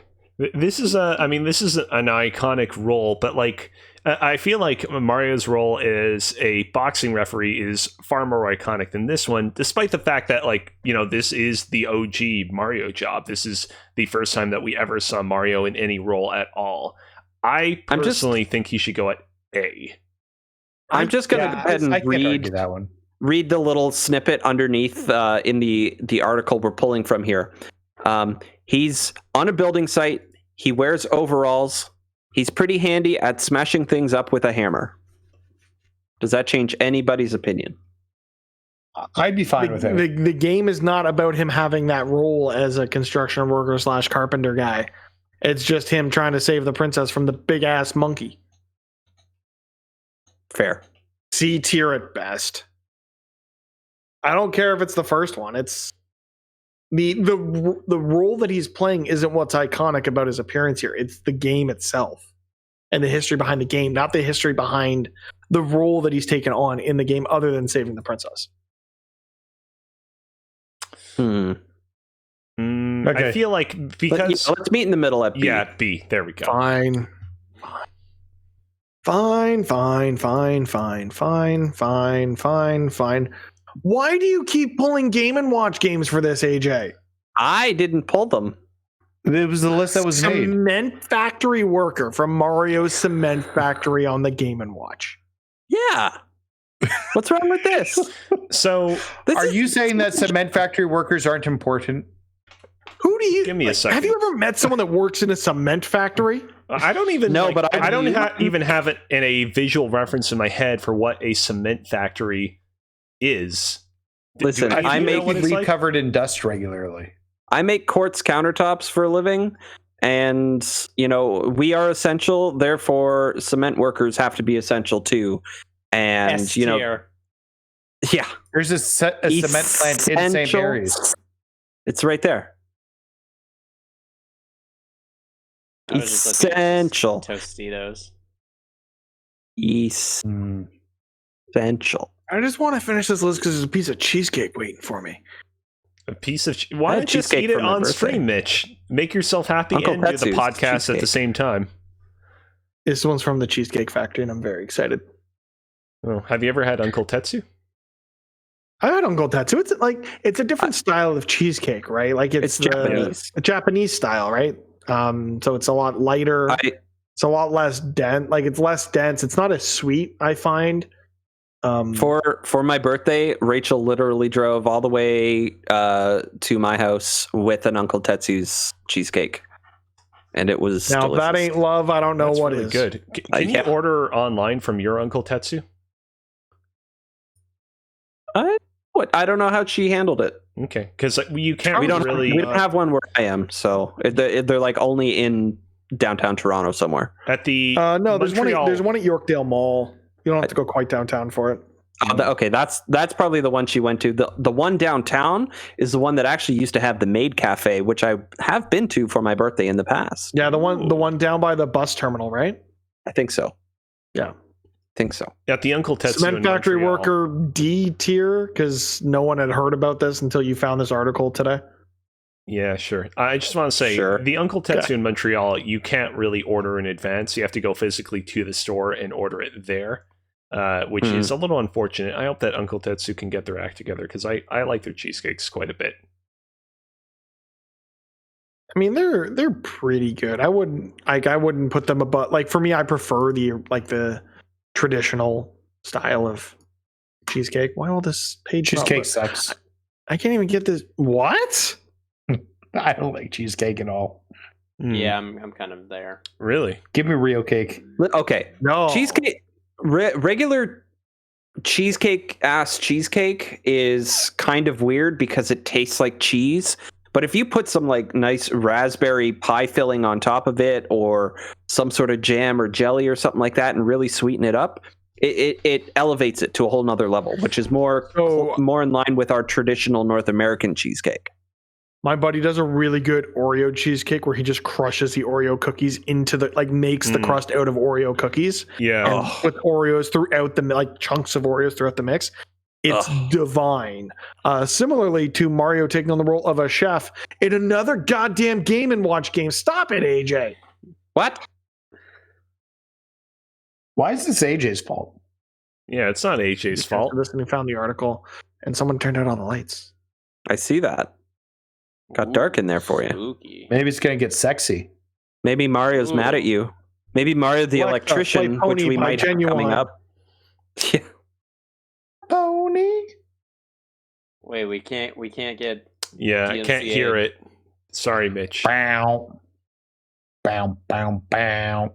C: This is an iconic role, but like I feel like Mario's role as a boxing referee is far more iconic than this one, despite the fact that, like, you know, this is the OG Mario job. This is the first time that we ever saw Mario in any role at all. I personally think he should go at A.
B: I'm just going to go ahead and read the little snippet underneath in the article we're pulling from here. He's on a building site. He wears overalls. He's pretty handy at smashing things up with a hammer. Does that change anybody's opinion?
F: I'd be fine with it.
A: The game is not about him having that role as a construction worker / carpenter guy. It's just him trying to save the princess from the big ass monkey.
B: Fair.
A: C tier at best. I don't care if it's the first one. It's the role that he's playing isn't what's iconic about his appearance here. It's the game itself and the history behind the game, not the history behind the role that he's taken on in the game other than saving the princess.
C: Okay. I feel like because
B: let's meet in the middle at B.
C: Yeah, B. There we go.
A: Fine. Why do you keep pulling Game & Watch games for this, AJ?
B: I didn't pull them.
F: It was the list that was made.
A: Cement factory worker from Mario's Cement Factory on the Game & Watch.
B: Yeah. What's wrong with this?
C: So,
F: are you saying that cement factory workers aren't important?
A: Who do you
C: give me a second?
A: Have you ever met someone that works in a cement factory?
C: I don't even
B: know,
C: like,
B: but
C: I don't even have it in a visual reference in my head for what a cement factory is.
B: Listen, I make
F: it covered in dust regularly.
B: I make quartz countertops for a living, and you know we are essential. Therefore, cement workers have to be essential too. And
D: S-tier.
B: You know, yeah,
F: there's a cement plant in St. Mary's.
B: It's right there. Essential
D: Tostitos.
B: Essential.
A: I just want to finish this list because there's a piece of cheesecake waiting for me.
C: A piece of why don't you just eat it on stream, Mitch? Make yourself happy and do the podcast at the same time.
A: This one's from the Cheesecake Factory, and I'm very excited.
C: Oh, have you ever had Uncle Tetsu?
A: I had Uncle Tetsu. It's a different style of cheesecake, right? Like it's
B: Japanese,
A: a Japanese style, right? So it's a lot lighter. It's a lot less dense. Like it's less dense. It's not as sweet, I find.
B: For my birthday, Rachel literally drove all the way to my house with an Uncle Tetsu's cheesecake, and it was
A: now
B: delicious.
A: That ain't love. I don't know. That's what really is
C: good. Can you order online from your Uncle Tetsu?
B: I don't know how she handled it.
C: Okay, because you can't.
B: We don't have one where I am, so they're like only in downtown Toronto somewhere.
C: At the
A: no, there's one at Yorkdale Mall. You don't have to go quite downtown for it.
B: Okay, that's probably the one she went to. The one downtown is the one that actually used to have the Maid Cafe, which I have been to for my birthday in the past.
A: Yeah, the one down by the bus terminal, right?
B: I think so.
A: Yeah.
B: Think so.
C: At the Uncle Tetsu
A: Cement factory worker D tier, because no one had heard about this until you found this article today.
C: Yeah, sure. I just want to say the Uncle Tetsu in Montreal, you can't really order in advance. You have to go physically to the store and order it there, which is a little unfortunate. I hope that Uncle Tetsu can get their act together because I like their cheesecakes quite a bit.
A: I mean, they're pretty good. I wouldn't put them above. Like for me, I prefer the traditional style of cheesecake. Why all this page?
F: Cheesecake sucks.
A: I can't even get this. What?
F: I don't like cheesecake at all.
D: Yeah, I'm kind of there.
C: Really?
F: Give me real cake.
B: Okay.
A: No.
B: Cheesecake, regular cheesecake is kind of weird because it tastes like cheese. But if you put some like nice raspberry pie filling on top of it or some sort of jam or jelly or something like that and really sweeten it up, it elevates it to a whole nother level, which is more in line with our traditional North American cheesecake.
A: My buddy does a really good Oreo cheesecake where he just crushes the Oreo cookies into makes the crust out of Oreo cookies.
C: Yeah.
A: And with Oreos throughout chunks of Oreos throughout the mix. It's divine. Similarly to Mario taking on the role of a chef in another goddamn Game & Watch game. Stop it, AJ.
B: What?
F: Why is this AJ's fault?
C: Yeah, it's not AJ's fault.
A: We found the article, and someone turned out all the lights.
B: I see that. Got dark in there for you.
D: Spooky.
F: Maybe it's gonna get sexy.
B: Maybe Mario's mad at you. Maybe Mario the electrician, which we might have coming up. Yeah.
F: Pony.
D: Wait, we can't get.
C: Yeah, I can't hear it. Sorry, Mitch.
F: Bow. Bow, bow, bow.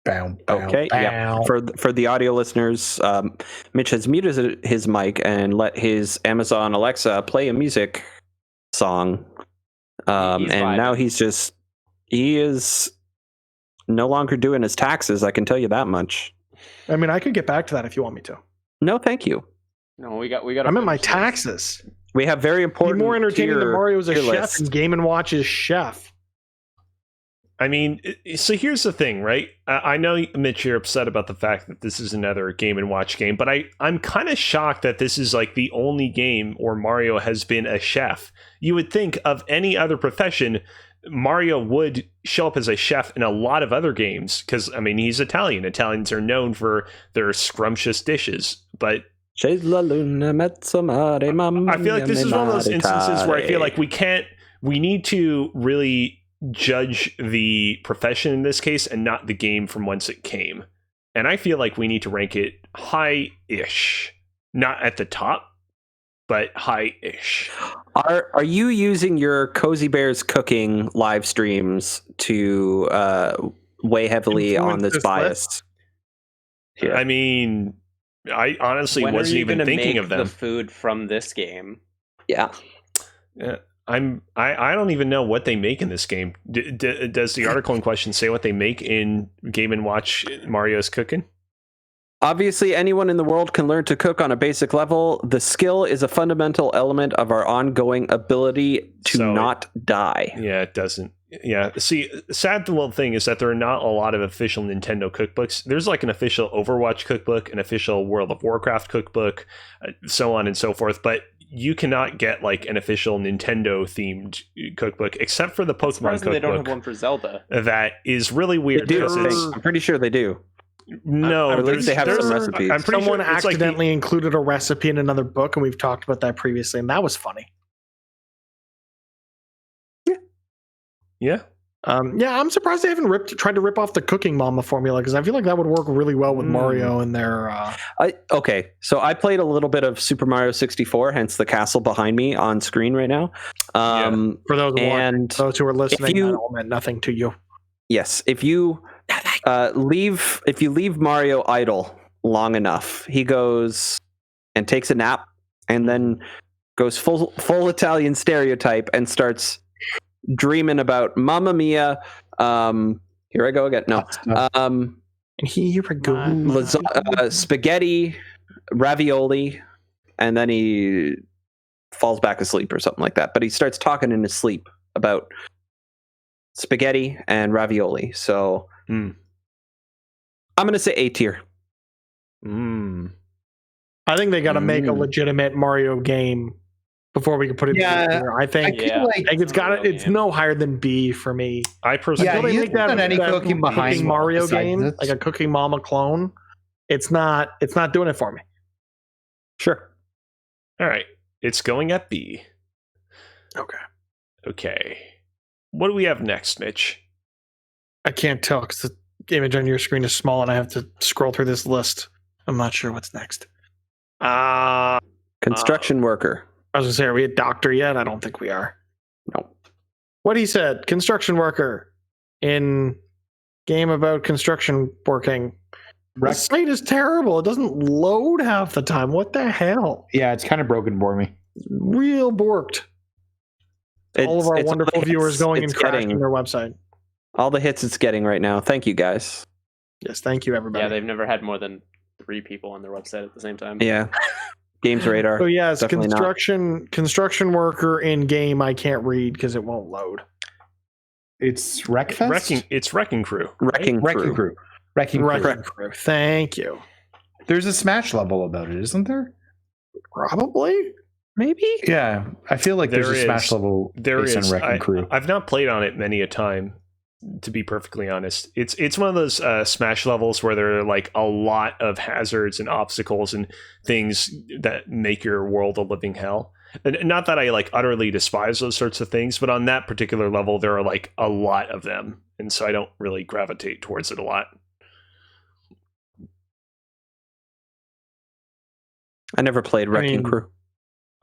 F: Bow, bow,
B: Okay,
F: bow.
B: yeah. For the audio listeners, Mitch has muted his mic and let his Amazon Alexa play a music song. And now he is no longer doing his taxes. I can tell you that much.
A: I mean, I could get back to that if you want me to.
B: No, thank you.
D: No, we got.
A: I'm at my taxes.
B: We have very important.
A: Be more entertaining than Mario's a chef
B: list.
A: and Game & Watch's chef.
C: I mean, so here's the thing, right? I know, Mitch, you're upset about the fact that this is another Game & Watch game, but I'm kind of shocked that this is like the only game where Mario has been a chef. You would think of any other profession, Mario would show up as a chef in a lot of other games, because, I mean, he's Italian. Italians are known for their scrumptious dishes, but I feel like this is one of those instances where I feel like we need to really judge the profession in this case and not the game from whence it came. And I feel like we need to rank it high-ish. Not at the top, but high-ish.
B: Are you using your Cozy Bears cooking live streams to weigh heavily on this bias?
C: Yeah. I mean, I honestly wasn't even thinking of them.
D: The food from this game.
B: Yeah.
C: I don't even know what they make in this game. Does the article in question say what they make in Game & Watch Mario's cooking?
B: Obviously, anyone in the world can learn to cook on a basic level. The skill is a fundamental element of our ongoing ability to not die.
C: Yeah, it doesn't. Yeah, see, sad little thing is that there are not a lot of official Nintendo cookbooks. There's like an official Overwatch cookbook, an official World of Warcraft cookbook, so on and so forth, but you cannot get like an official Nintendo themed cookbook except for the Pokemon cookbook.
D: They don't have one for Zelda.
C: That is really weird.
B: They do. I'm pretty sure they do.
C: No,
B: at least they have some recipes.
A: I'm pretty Someone accidentally included a recipe in another book, and we've talked about that previously, and that was funny.
C: Yeah.
A: I'm surprised they haven't tried to rip off the Cooking Mama formula, because I feel like that would work really well with Mario and their.
B: Okay, so I played a little bit of Super Mario 64, hence the castle behind me on screen right now.
A: For those who are listening, that all meant nothing to you.
B: Yes, if you leave Mario idle long enough, he goes and takes a nap, and then goes full Italian stereotype and starts dreaming about Mamma Mia. Here I go again. No.
A: Here I go.
B: Spaghetti, ravioli, and then he falls back asleep or something like that. But he starts talking in his sleep about spaghetti and ravioli. So I'm going to say A tier.
A: I think they got to make a legitimate Mario game before we can put it together. I think it's no higher than B for me.
C: I personally
A: make that any cooking Mario game, like a Cooking Mama clone. It's not doing it for me.
B: Sure.
C: All right. It's going at B. Okay. What do we have next, Mitch?
A: I can't tell because the image on your screen is small and I have to scroll through this list. I'm not sure what's next.
B: Construction worker.
A: I was going to say, are we a doctor yet? I don't think we are.
B: No.
A: What he said, construction worker in game about construction working. The site is terrible. It doesn't load half the time. What the hell?
F: Yeah, it's kind of broken for me.
A: Real borked. All of our wonderful viewers going and crashing their website.
B: All the hits it's getting right now. Thank you, guys.
A: Yes, thank you, everybody.
D: Yeah, they've never had more than 3 people on their website at the same time.
B: Yeah. Games Radar.
A: So yes, construction worker in game. I can't read because it won't load.
F: It's Wreckfest?
C: It's Wrecking Crew.
F: Wrecking Crew.
A: Thank you.
F: There's a Smash level about it, isn't there?
A: Probably.
B: Maybe.
F: Yeah, I feel like there's a Smash level based on Wrecking Crew.
C: I've not played on it many a time. to be perfectly honest. It's one of those Smash levels where there are like a lot of hazards and obstacles and things that make your world a living hell. And not that I like utterly despise those sorts of things, but on that particular level, there are like a lot of them. And so I don't really gravitate towards it a lot.
B: I never played Wrecking Crew.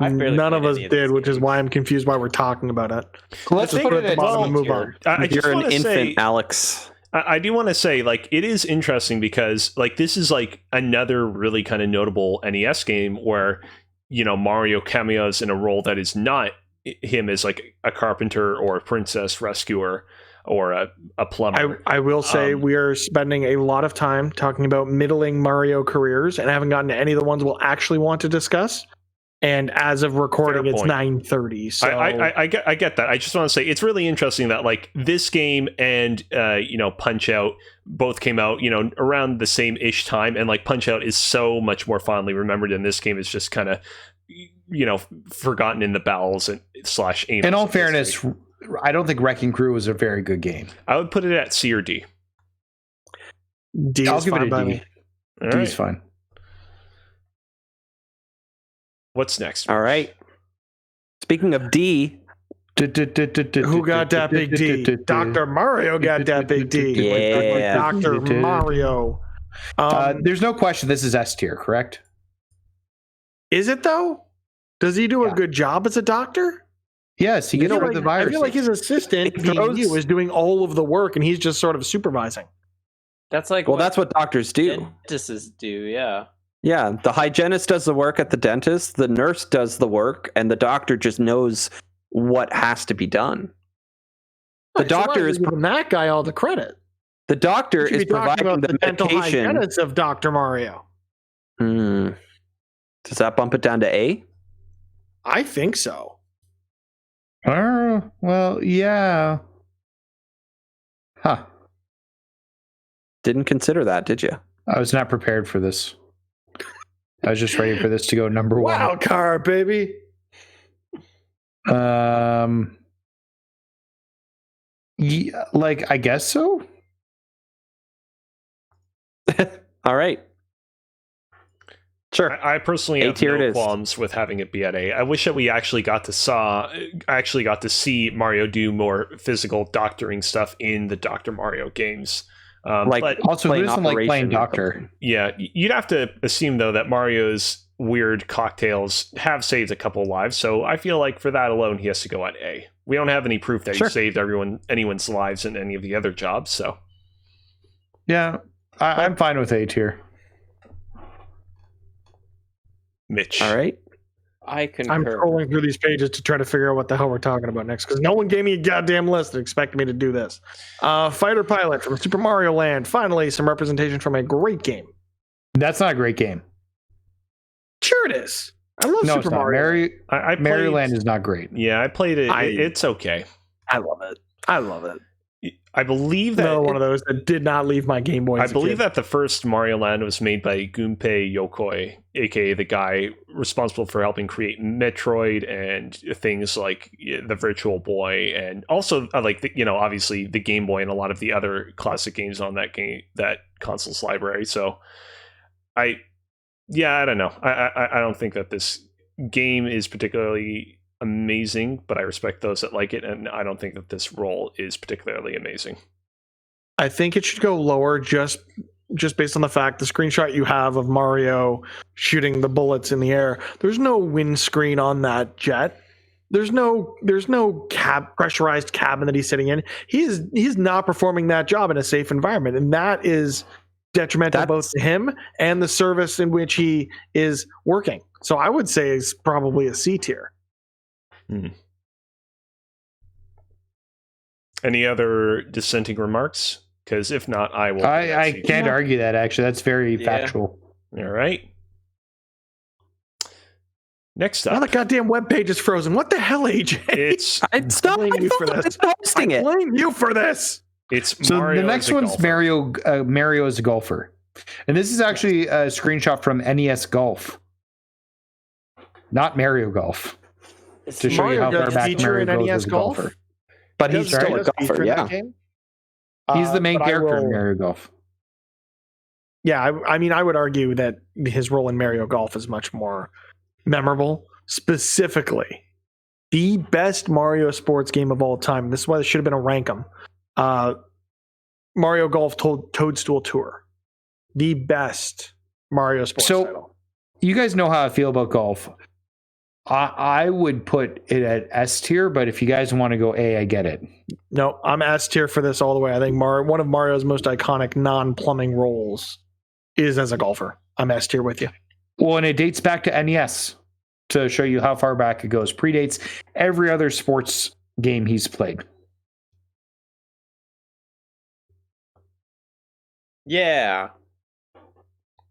A: None of us did, which is why I'm confused why we're talking about it.
F: Let's put it at the bottom and move on.
B: You're an infant, Alex.
C: I do want to say, like, it is interesting because, like, this is like another really kind of notable NES game where, you know, Mario cameos in a role that is not him as like a carpenter or a princess rescuer or a plumber.
A: I will say we are spending a lot of time talking about middling Mario careers and haven't gotten to any of the ones we'll actually want to discuss. And as of recording, it's 9:30. So
C: I get that. I just want to say it's really interesting that like this game and you know, Punch Out both came out, you know, around the same ish time, and like Punch Out is so much more fondly remembered, and this game is just kind of, you know, forgotten in the bowels and / anus.
F: In all fairness, I don't think Wrecking Crew was a very good game.
C: I would put it at C or D.
A: D. I'll give it a D.
F: D is fine.
C: What's next?
B: All right. Speaking of D,
A: who got that big D? Dr. Mario got that big D.
B: Yeah.
A: Dr. Mario.
F: There's no question this is S tier, correct?
A: Is it though? Does he do a good job as a doctor?
F: Yes, he gets rid of the virus.
A: I feel like his assistant is doing all of the work, and he's just sort of supervising.
D: That's like
B: that's what doctors do.
D: Dentists do, yeah.
B: Yeah, the hygienist does the work at the dentist, the nurse does the work, and the doctor just knows what has to be done. The doctor is
A: giving that guy all the credit.
B: The doctor is providing the
A: dental
B: medication.
A: Hygienist of Dr. Mario.
B: Does that bump it down to A?
A: I think so.
F: Well, yeah. Huh.
B: Didn't consider that, did you?
F: I was not prepared for this. I was just ready for this to go number one.
A: Wild card, baby.
F: Yeah, like, I guess so.
B: All right. Sure.
C: I personally have no qualms with having it be at A. I wish that we actually got to see Mario do more physical doctoring stuff in the Dr. Mario games.
F: But also, who doesn't like playing doctor?
C: Yeah, you'd have to assume though that Mario's weird cocktails have saved a couple lives, so I feel like for that alone he has to go at A. We don't have any proof that he saved anyone's lives in any of the other jobs, so
F: yeah, I'm fine with A tier.
C: Mitch,
B: all right.
D: I concur.
A: I'm scrolling through these pages to try to figure out what the hell we're talking about next, because no one gave me a goddamn list and expected me to do this. Fighter Pilot from Super Mario Land. Finally, some representation from a great game.
F: That's not a great game.
A: Sure it is. I love Super Mario.
F: Mario Land is not great.
C: Yeah, I played it. It's okay.
A: I love it. I love it.
C: I believe that
A: one of those that did not leave my Game Boy.
C: I believe that the first Mario Land was made by Gunpei Yokoi, aka the guy responsible for helping create Metroid and things like the Virtual Boy, and also obviously the Game Boy and a lot of the other classic games on that console's library. So, I don't know. I don't think that this game is particularly amazing, but I respect those that like it, and I don't think that this role is particularly amazing.
A: I think it should go lower just based on the fact the screenshot you have of Mario shooting the bullets in the air. There's no windscreen on that jet. There's no pressurized cabin that he's sitting in. He's not performing that job in a safe environment, and that is detrimental both to him and the service in which he is working. So I would say it's probably a C tier.
C: Any other dissenting remarks? Because if not, I will.
F: I can't argue that, actually. That's very factual.
C: All right. Next up.
A: Now the goddamn webpage is frozen. What the hell, AJ?
B: I blame you for this. I
A: blame you for this.
C: It's
F: so
C: Mario.
F: The next one's Mario. Mario as a golfer, and this is actually a screenshot from NES Golf, not Mario Golf. To show you how far back Mario goes as a golfer.
B: But he's still a golfer, yeah.
F: He's the main
A: but
F: character in Mario Golf.
A: Yeah, I mean, I would argue that his role in Mario Golf is much more memorable. Specifically, the best Mario sports game of all time. This is why there should have been a rankum. Mario Golf Toadstool Tour. The best Mario sports title.
F: You guys know how I feel about golf. I would put it at S tier, but if you guys want to go A, I get it.
A: No, I'm S tier for this all the way. I think one of Mario's most iconic non-plumbing roles is as a golfer. I'm S tier with you.
F: Well, and it dates back to NES to show you how far back it goes. Predates every other sports game he's played.
D: Yeah.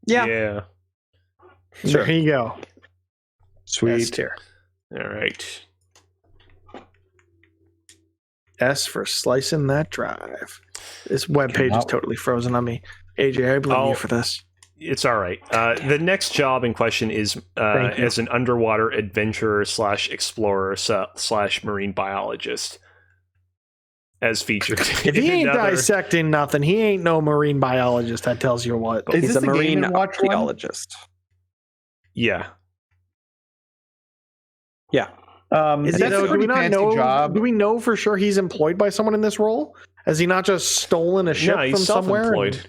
B: Yeah.
A: Sure. There you go.
F: Sweet.
A: S tier.
C: All right.
A: S for slicing that drive. This webpage is totally frozen on me. AJ, I blame you for this.
C: It's all right. The next job in question is as an underwater adventurer / explorer / marine biologist, as featured.
A: If he ain't dissecting nothing, he ain't no marine biologist. That tells you what.
B: He's a marine biologist.
C: Yeah.
B: Yeah.
F: Is that a pretty fancy job?
A: Do we know for sure he's employed by someone in this role? Has he not just stolen a ship from somewhere?
C: Self-employed.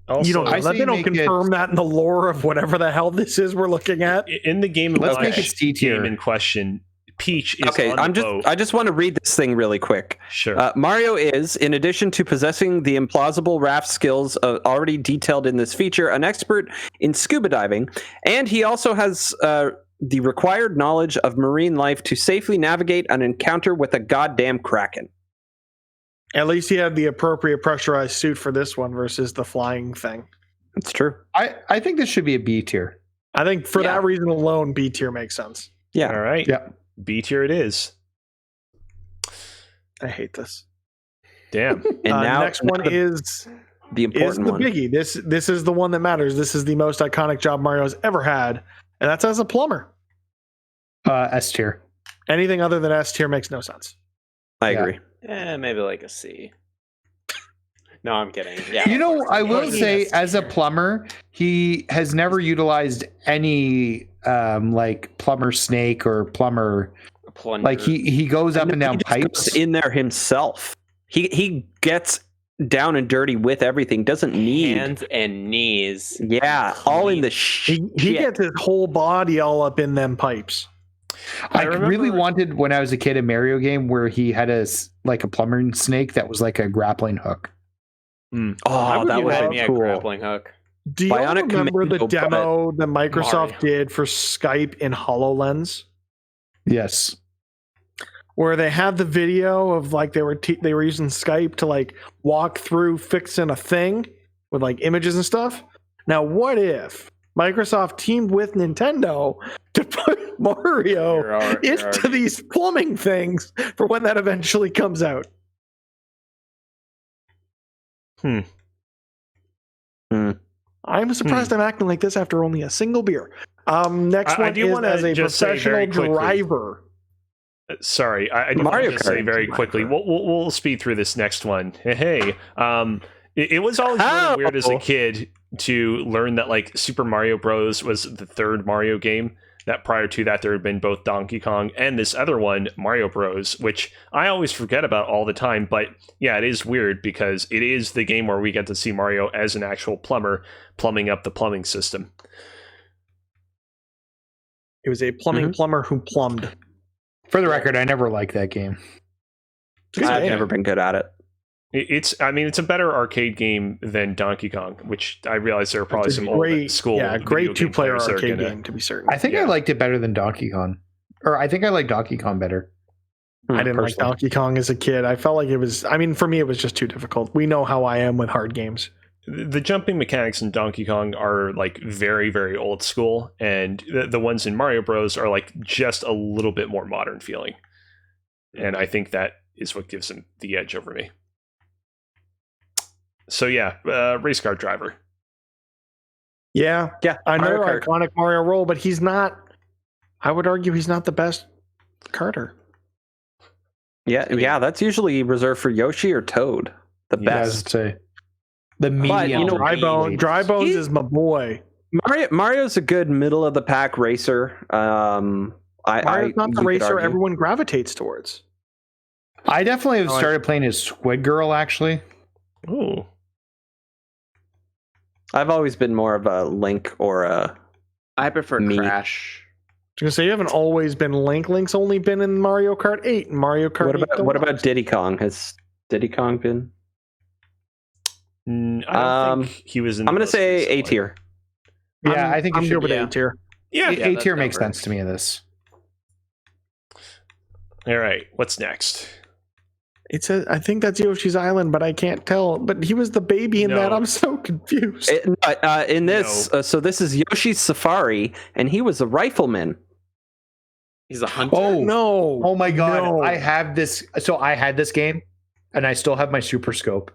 A: Also, you don't. They don't confirm that in the lore of whatever the hell this is we're looking at.
C: In the game,
F: let's make it C tier.
C: Game in question. Peach is on the boat.
B: I just want to read this thing really quick.
C: Sure.
B: Mario is, in addition to possessing the implausible raft skills already detailed in this feature, an expert in scuba diving, and he also has the required knowledge of marine life to safely navigate an encounter with a goddamn kraken.
A: At least he had the appropriate pressurized suit for this one versus the flying thing.
B: It's true.
F: I think this should be a B tier.
A: I think for that reason alone, B tier makes sense.
B: Yeah.
C: All right.
F: Yeah.
C: B tier it is.
A: I hate this.
C: Damn.
B: And now
A: next one is
B: the important one.
A: Biggie. This is the one that matters. This is the most iconic job Mario's ever had, and that's as a plumber.
F: S tier.
A: Anything other than S tier makes no sense.
B: I agree.
D: Maybe like a C. No, I'm kidding. Yeah.
F: You know, I will say, as a plumber, he has never utilized any like plumber snake or plumber. Like he goes up and down pipes
B: in there himself. He gets down and dirty with everything. Doesn't need
D: hands and knees.
B: Yeah, all in the
A: he gets his whole body all up in them pipes.
F: I really wanted when I was a kid a Mario game where he had a plumber snake that was like a grappling hook.
B: Oh, that would be cool.
D: A grappling hook.
A: Do you remember the demo that Microsoft did for Skype in HoloLens?
F: Yes.
A: Where they had the video of like they were using Skype to like walk through fixing a thing with like images and stuff. Now, what if Microsoft teamed with Nintendo to put Mario into these plumbing things for when that eventually comes out? I'm surprised I'm acting like this after only a single beer. Next one is as a professional driver.
C: Sorry, I do want to say very quickly. We'll speed through this next one. Hey, it was always really weird as a kid to learn that like Super Mario Bros. Was the third Mario game. That prior to that, there had been both Donkey Kong and this other one, Mario Bros., which I always forget about all the time. But yeah, it is weird because it is the game where we get to see Mario as an actual plumber plumbing up the plumbing system.
A: It was a plumber who plumbed.
F: For the record, I never liked that game.
B: I've never been good at it.
C: It's a better arcade game than Donkey Kong, which I realize there are probably some old school.
A: Yeah, great two-player arcade game to be certain.
F: I think I liked it better than Donkey Kong, or I think I like Donkey Kong better.
A: I didn't like Donkey Kong as a kid. I felt like it was. I mean, for me, it was just too difficult. We know how I am with hard games.
C: The jumping mechanics in Donkey Kong are like very, very old school, and the ones in Mario Bros. Are like just a little bit more modern feeling, and I think that is what gives them the edge over me. So yeah, race car driver.
A: Yeah. Another iconic Mario role, but he's not. I would argue he's not the best karter.
B: Yeah, that's usually reserved for Yoshi or Toad. The best.
F: The medium.
B: But, you know,
A: Dry Bones is my boy.
B: Mario's a good middle of the pack racer.
A: Mario's not the racer everyone gravitates towards.
F: I definitely have started playing as Squid Girl, actually.
C: Ooh.
B: I've always been more of a Link or a...
D: I prefer Crash.
A: I was going to say, you haven't always been Link. Link's only been in Mario Kart 8 and Mario Kart 8.
B: What about Diddy Kong? Has Diddy Kong been?
C: I don't think he was in.
B: I'm going to say A tier.
F: Yeah, I think
A: I'm good with
F: A
A: A tier.
F: Yeah, A tier makes sense to me in this.
C: All right, what's next?
A: I think that's Yoshi's Island, but I can't tell. But he was the baby in that. I'm so confused.
B: In this, so this is Yoshi's Safari, and he was a rifleman.
D: He's a hunter.
A: Oh no!
F: Oh my god! No. I have this. So I had this game, and I still have my Super Scope.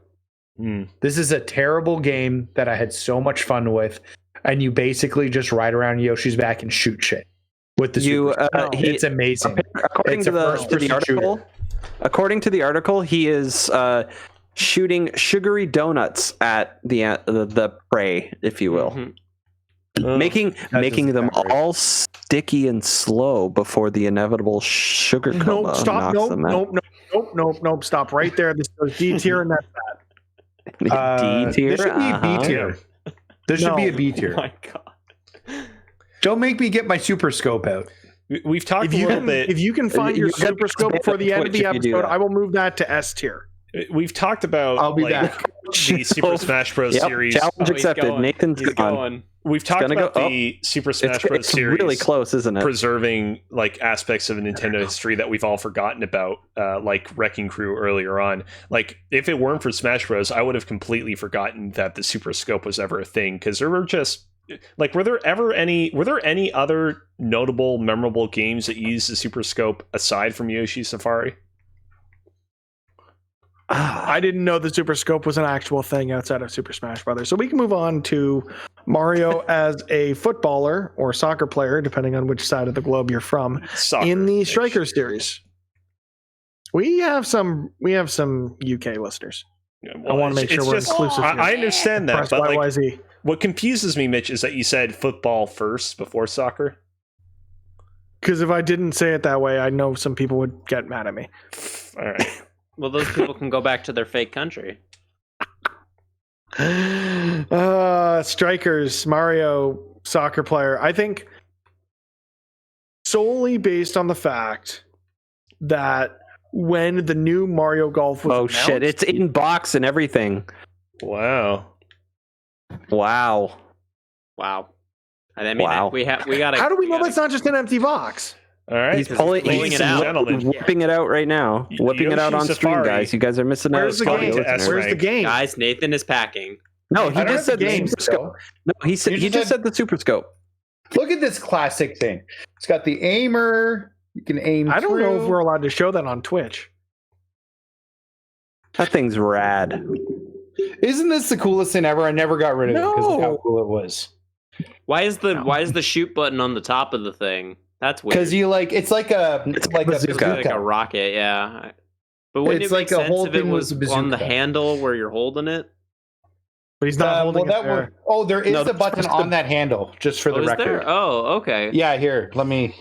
F: This is a terrible game that I had so much fun with, and you basically just ride around Yoshi's back and shoot shit with the Super Scope. It's amazing.
B: According to the article. According to the article, he is shooting sugary donuts at the prey, if you will, making them all sticky and slow before the inevitable sugar coma knocks them out.
A: Nope. Stop right there. This goes D tier, and that's
B: that. D tier.
F: This should be a B tier. This should be a B tier.
D: Oh my god!
F: Don't make me get my Super Scope out.
C: We've talked a little bit.
A: If you can find your Super Scope before the end of the episode, I will move that to S tier.
C: We've talked about the Super Smash Bros. Series.
B: Challenge accepted. Nathan's gone.
C: We've talked about the Super Smash Bros. Series.
B: It's really close, isn't it?
C: Preserving like aspects of Nintendo history that we've all forgotten about, like Wrecking Crew earlier on. Like, if it weren't for Smash Bros., I would have completely forgotten that the Super Scope was ever a thing, because there were just... Like, were there any other notable, memorable games that used the Super Scope aside from Yoshi's Safari?
A: I didn't know the Super Scope was an actual thing outside of Super Smash Brothers. So we can move on to Mario as a footballer or soccer player, depending on which side of the globe you're from, in the Strikers series. We have some UK listeners.
C: Yeah, well,
A: I want to make sure we're inclusive here.
C: I understand that,
A: Press
C: but
A: YYZ.
C: What confuses me, Mitch, is that you said football first before soccer.
A: Because if I didn't say it that way, I know some people would get mad at me.
C: All right.
D: Well, those people can go back to their fake country.
A: Strikers, Mario, soccer player. I think solely based on the fact that when the new Mario Golf was announced,
B: shit, it's in box and everything.
C: Wow.
D: I mean, we gotta.
A: How do we know that's not just an empty box?
C: All right,
B: he's pulling it out. Whipping it out right now. Whipping it out on stream, guys. You guys are missing out.
A: Where's the game?
D: Guys, Nathan is packing.
B: No, he just said the Super Scope. No, he just said the Super Scope.
F: Look at this classic thing. It's got the aimer. You can aim.
A: I don't know if we're allowed to show that on Twitch.
B: That thing's rad.
F: Isn't this the coolest thing ever? I never got rid of it because of how cool it was.
D: Why is the shoot button on the top of the thing? That's weird.
F: Because it's like a
D: rocket, yeah. But wouldn't it make sense if it was on the handle where you're holding it?
A: But he's not holding it there.
F: There is a button on that handle, just for the record.
D: There? Oh, okay.
F: Yeah, here, let me...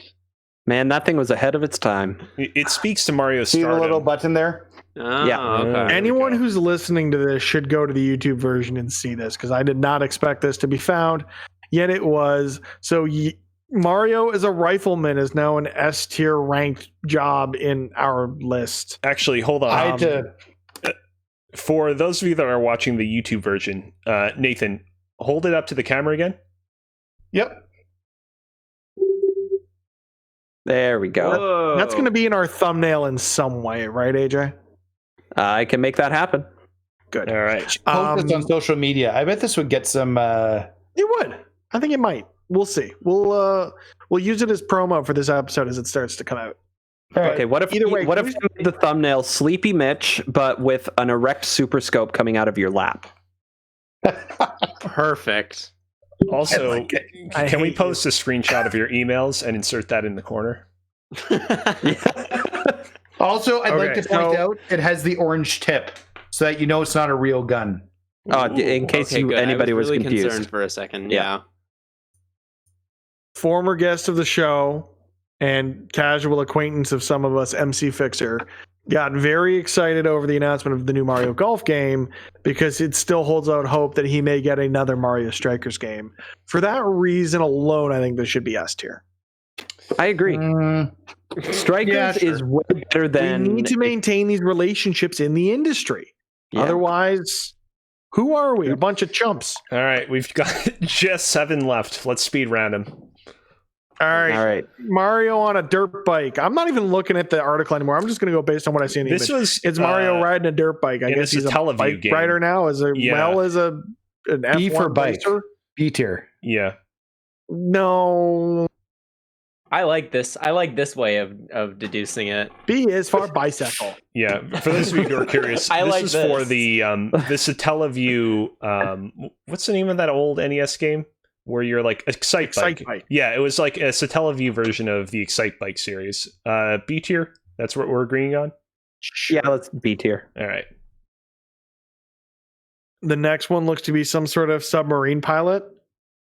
B: Man, that thing was ahead of its time.
C: It speaks to Mario's
F: stardom.
C: See
F: the little button there?
B: Yeah.
D: Okay.
A: Anyone who's listening to this should go to the YouTube version and see this, because I did not expect this to be found, yet it was. So Mario as a rifleman is now an S tier ranked job in our list.
C: Actually, hold on. For those of you that are watching the YouTube version, Nathan, hold it up to the camera again.
F: Yep.
B: There we go.
D: Whoa.
A: That's going to be in our thumbnail in some way, right, AJ?
B: I can make that happen.
A: Good.
C: All right.
F: Post this on social media. I bet this would get some...
A: It would. I think it might. We'll see. We'll use it as promo for this episode as it starts to come out.
B: Okay, what if you made the thumbnail Sleepy Mitch, but with an erect Super Scope coming out of your lap?
D: Perfect.
C: Also, can we post a screenshot of your emails and insert that in the corner?
F: Also, I'd like
A: Okay,
F: to point
A: so-
F: out it has the orange tip, so that you know it's not a real gun.
B: In case
D: Okay, good.
B: anybody
D: I
B: was
D: really
B: confused.
D: concerned for a second.
B: Yeah.
D: Yeah.
A: Former guest of the show and casual acquaintance of some of us, MC Fixer, got very excited over the announcement of the new Mario Golf game because it still holds out hope that he may get another Mario Strikers game. For that reason alone, I think this should be S tier.
B: I agree. Strikers
F: Yeah, sure.
B: is way better than.
A: We need to maintain these relationships in the industry.
B: Yeah.
A: Otherwise, who are we? A bunch of chumps.
C: All right, we've got just 7 left. Let's speed round them.
A: All right.
B: All right.
A: Mario on a dirt bike. I'm not even looking at the article anymore. I'm just going to go based on what I see in the
C: This
A: image.
C: was
A: It's Mario riding a dirt bike. I
C: and
A: guess
C: it's
A: he's
C: a
A: a
C: Teleview
A: bike
C: game.
A: rider now, as well as an
F: B
A: F1
F: for bike.
A: racer.
F: B tier.
C: Yeah.
A: No,
D: I like this. I like this way of deducing it.
A: B is for bicycle.
C: Yeah, for those of you who are curious,
D: I
C: this
D: like
C: is
D: this.
C: for the this Teleview. What's the name of that old NES game where you're like Excite Bike? Yeah, it was like a Teleview version of the Excite Bike series. B tier. That's what we're agreeing on.
B: Yeah, let's B tier.
C: All right.
A: The next one looks to be some sort of submarine pilot.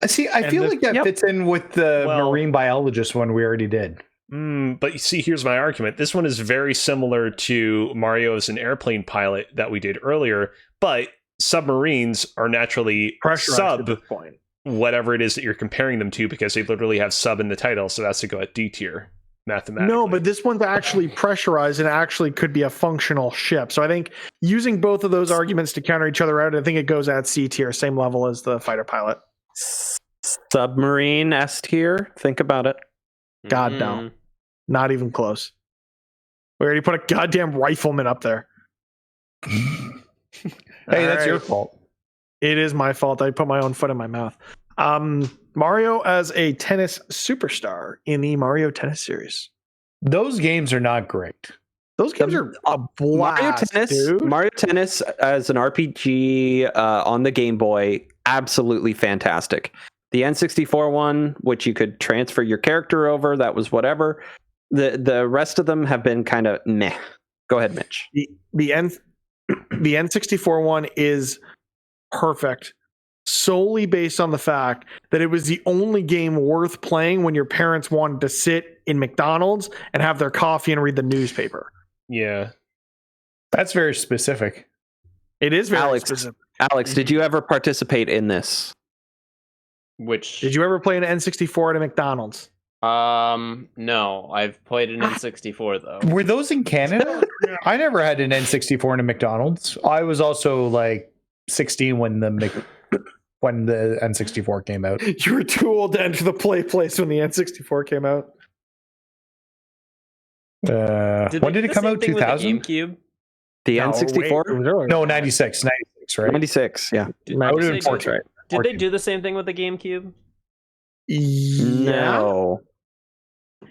F: See, I
A: And
F: feel
A: this-
F: like that
B: Yep.
F: fits in with the
C: Well-
F: marine biologist one we already did.
C: But you see, here's my argument. This one is very similar to Mario as an airplane pilot that we did earlier, but submarines are naturally
A: Pressurized at
C: sub
A: this point.
C: whatever it is that you're comparing them to because they literally have sub in the title, so that's to go at D tier mathematically.
A: No, but this one's actually pressurized and actually could be a functional ship. So I think using both of those arguments to counter each other out, I think it goes at C tier, same level as the fighter pilot.
B: Submarine S tier. Think about it.
A: God, no. Not even close. We already put a goddamn rifleman up there.
F: Hey, that's your fault.
A: It is my fault. I put my own foot in my mouth. Mario as a tennis superstar in the Mario Tennis series.
F: Those games are not great.
A: Those games are a blast, dude.
B: Mario Tennis as an RPG on the Game Boy, absolutely fantastic. The N64 one, which you could transfer your character over, that was whatever. The rest of them have been kind of meh. Go ahead, Mitch.
A: The N64 one is perfect solely based on the fact that it was the only game worth playing when your parents wanted to sit in McDonald's and have their coffee and read the newspaper.
C: Yeah.
F: That's very specific.
A: It is very
B: Alex,
A: specific.
B: Alex, did you ever participate in this?
D: Which
A: Did you ever play an N64 at a McDonald's?
D: no, I've played an N64 though.
F: Were those in Canada? I never had an N64 in a McDonald's. I was also like 16 when the N64 came out.
A: You were too old to enter the play place when the N64 came out.
F: When did it come out? 2000?
D: GameCube.
B: The
A: No,
B: N64?
A: wait, it was earlier.
F: No, 96, right?
B: 96, yeah.
F: I would have been
D: Did-
F: 14. Right?
D: Did they do the same thing with the GameCube?
A: Yeah.
B: No.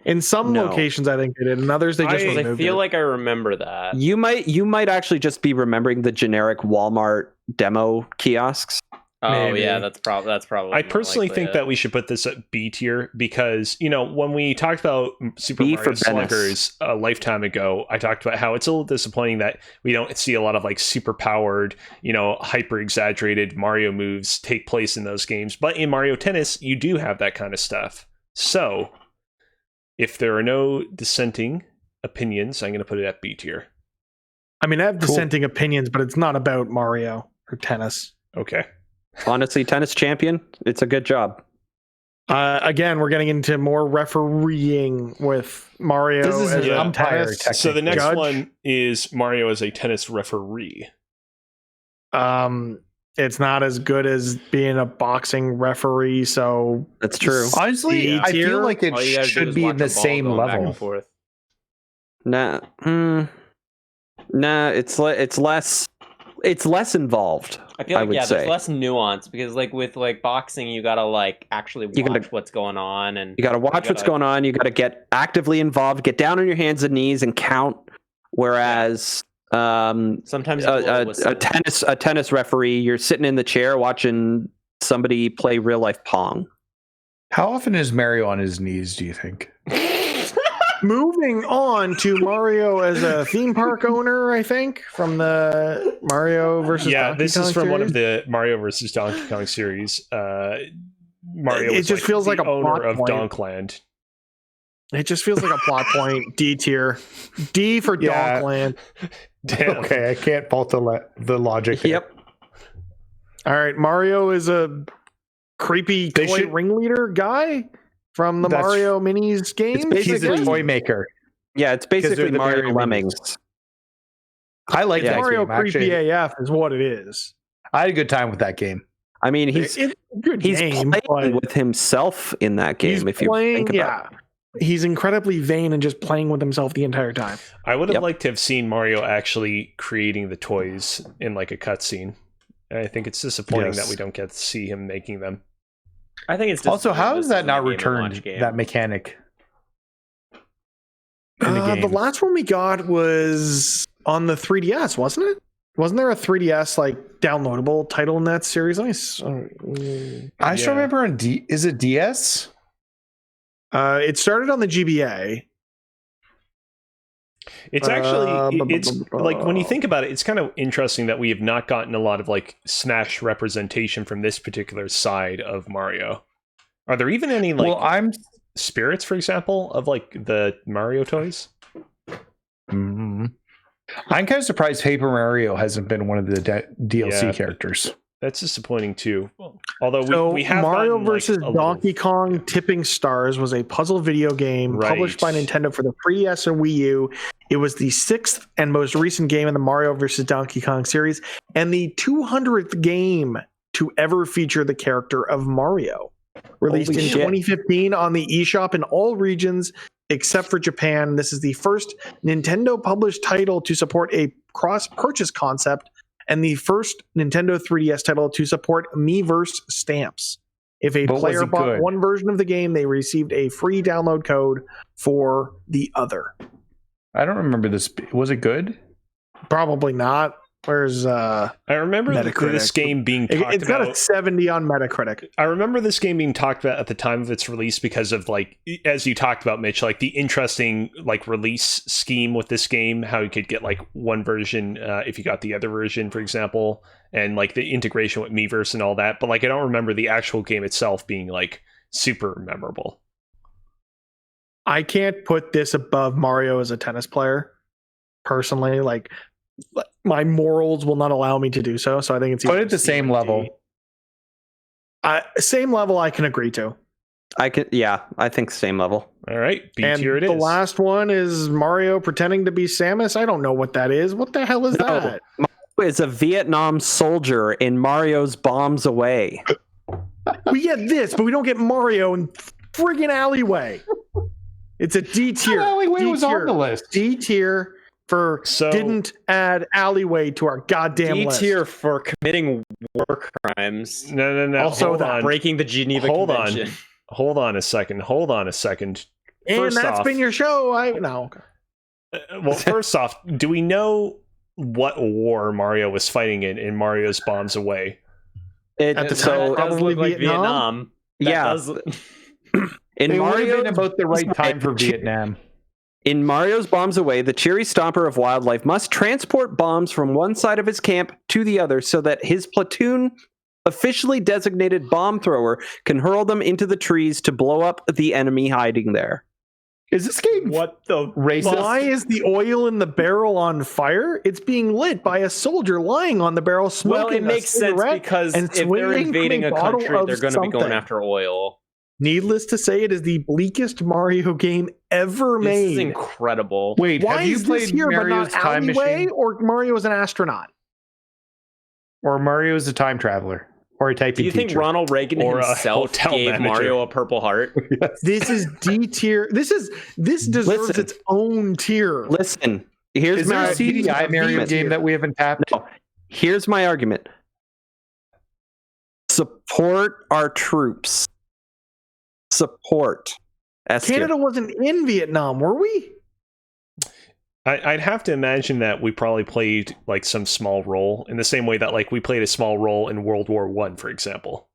A: In some
B: No.
A: locations, I think they did. In others, they just
C: I-
D: Because I
A: removed
D: feel
A: it.
D: like I remember that.
B: You might actually just be remembering the generic Walmart demo kiosks.
D: Oh
A: Maybe.
D: yeah, that's probably
C: I personally think that we should put this at B tier because, when we talked about Super
B: B
C: Mario
B: for Venice.
C: Sluggers a lifetime ago, I talked about how it's a little disappointing that we don't see a lot of like super powered, hyper exaggerated Mario moves take place in those games. But in Mario Tennis, you do have that kind of stuff. So if there are no dissenting opinions, I'm going to put it at B tier.
A: I mean, I have dissenting opinions, but it's not about Mario or tennis.
C: Okay.
B: Honestly, tennis champion, it's a good job.
A: Again, we're getting into more refereeing with Mario.
F: This is
A: as
F: an
A: a
F: umpire,
A: tennis.
F: technically.
C: So the next
A: Judge.
C: one is Mario as a tennis referee.
A: It's not as good as being a boxing referee. So
B: That's true.
F: Honestly,
A: Yeah.
F: I feel like it
D: All you gotta do
F: should
D: is
F: be
D: watch
F: in the
D: a ball
F: same
D: going back
F: level.
D: and forth.
B: Nah, it's less involved.
D: I feel like
B: would
D: there's
B: say.
D: less nuance because with boxing, you gotta actually
B: You
D: watch
B: gotta-
D: what's going on, and
B: You got to watch what's going on. You got to get actively involved, get down on your hands and knees and count. Whereas
D: sometimes you blow a whistle.
B: a tennis referee, you're sitting in the chair watching somebody play real life Pong.
F: How often is Mario on his knees, do you think?
A: Moving on to Mario as a theme park owner, I think, from the Mario versus Donkey
C: this
A: Kong
C: is from
A: series.
C: one of the Mario versus Donkey Kong series. Mario
A: It
C: was
A: just feels like a
C: owner
A: plot
C: of
A: point.
C: Donkland.
A: It just feels like a plot point. D tier. D for
F: Yeah.
A: Donkland.
C: Damn.
F: Okay, I can't fault the logic. There.
B: Yep.
A: All right, Mario is a creepy
F: They
A: toy
F: should-
A: ringleader guy from the
F: That's-
A: Mario Minis game.
F: He's a toy maker.
B: Yeah, it's
F: they're
B: basically
F: the
B: Mario
F: Mario
B: Lemmings.
F: I like
A: It's
F: that
A: Mario
F: game.
A: creepy
F: Actually,
A: AF is what it is.
F: I had a good time with that game.
B: I mean, he's
A: It's a good
B: he's
A: game,
B: playing
A: but
B: with himself in that
A: he's
B: game. If you
A: playing,
B: think about it.
A: he's incredibly vain and just playing with himself the entire time.
C: I would have
B: Yep.
C: liked to have seen Mario actually creating the toys in like a cutscene. I think it's disappointing
F: Yes.
C: that we don't get to see him making them.
D: I think it's
F: Also, how
D: disappointing
F: is
D: this
F: that
D: isn't a
F: not
D: Game &
F: returned?
D: Watch game.
F: That mechanic. In the
A: The
F: game.
A: last one we got was on the 3DS, wasn't it? Wasn't there a 3DS like downloadable title in that series?
F: I just remember on is it DS?
A: It started on the GBA.
C: It's actually it's like when you think about it, it's kind of interesting that we have not gotten a lot of like Smash representation from this particular side of Mario. Are there even any like
F: I'm
C: spirits, for example, of like the Mario toys?
F: kind of surprised Paper Mario hasn't been one of the DLC
C: Yeah,
F: characters.
C: That's disappointing too. Although
A: So
C: we have
A: Mario
C: gotten, like,
A: versus
C: a little-
A: Donkey Kong Tipping Stars was a puzzle video game published by
C: Right.
A: Nintendo for the 3DS and Wii U. It was the 6th and most recent game in the Mario versus Donkey Kong series and the 200th game to ever feature the character of Mario. Released
B: Holy
A: in
B: shit.
A: 2015 on the eShop in all regions except for Japan. This is the first Nintendo published title to support a cross-purchase concept and the first Nintendo 3DS title to support Miiverse stamps. If a
F: But was
A: player
F: it
A: bought
F: good?
A: one version of the game, they received a free download code for the other.
F: I don't remember this. Was it good?
A: Probably not. Where's
C: I remember
A: Metacritic.
C: this game being talked
A: it's got
C: about.
A: a 70 on Metacritic.
C: I remember this game being talked about at the time of its release because of like, as you talked about, Mitch, like the interesting like release scheme with this game, how you could get like one version if you got the other version, for example, and like the integration with Miiverse and all that. But like, I don't remember the actual game itself being like super memorable.
A: I can't put this above Mario as a tennis player. Personally, like my morals will not allow me to do so. So I think it's
F: Put
A: either
F: it at the
A: C or
F: same
A: D.
F: level.
A: Same level I can agree to.
B: I think same level.
C: All right, B
A: And
C: tier it
A: the
C: is.
A: last one is Mario pretending to be Samus. I don't know what that is. What the hell is
B: No.
A: that?
B: Is a Vietnam soldier in Mario's Bombs Away.
A: We get this, but we don't get Mario in friggin' Alleyway. It's a D tier.
F: Alleyway
A: D
F: was on
A: tier.
F: the list.
A: D tier for
C: So-
A: didn't add Alleyway to our goddamn
D: D
A: list.
D: tier for committing war crimes.
C: No.
A: Also
C: hold
A: that
C: on.
D: Breaking the Geneva
C: Hold on.
D: Convention.
C: Hold on a second.
A: And
C: First
A: that's
C: off-
A: been your show. No.
C: Well, first off, do we know what war Mario was fighting in Mario's Bombs Away?
A: At the time,
D: That does
A: probably
D: look like
A: Vietnam?
D: Vietnam. That
B: Yeah.
D: does-
B: In
F: It would have
B: Mario's
F: been about the right time for
B: Away,
F: Vietnam.
B: In Mario's Bombs Away, the cheery stomper of wildlife must transport bombs from one side of his camp to the other so that his platoon, officially designated bomb thrower, can hurl them into the trees to blow up the enemy hiding there.
F: Is this game
D: What the
F: racist?
A: Why is the oil in the barrel on fire? It's being lit by a soldier lying on the barrel smoking
D: Well, it
A: a
D: makes sense
A: cigarette
D: because
A: and
D: if they're
A: swinging
D: invading
A: from
D: a
A: bottle
D: country,
A: of
D: they're going to be going
A: something.
D: after oil.
A: Needless to say, it is the bleakest Mario game ever
D: This is
A: made.
D: incredible.
F: Wait,
A: Why
F: have you
A: is this
F: played
A: here
F: Mario's
A: but not
F: Time
A: Alleyway
F: Machine?
A: or Mario is an astronaut?
F: Or Mario's a time traveler? Or a typing
D: Do you think
F: teacher?
D: Ronald Reagan
C: Or a
D: himself
C: hotel
D: gave
C: manager.
D: Mario a Purple Heart?
A: This is D tier. This deserves
B: Listen.
A: its own tier.
B: Listen, here's
F: Is there
B: my
F: a CDI Mario
B: argument.
F: game that we haven't tapped?
B: No, here's my argument. Support our troops. Support. S tier.
A: Canada wasn't in Vietnam, were we?
C: I'd have to imagine that we probably played like some small role in the same way that like we played a small role in World War One, for example.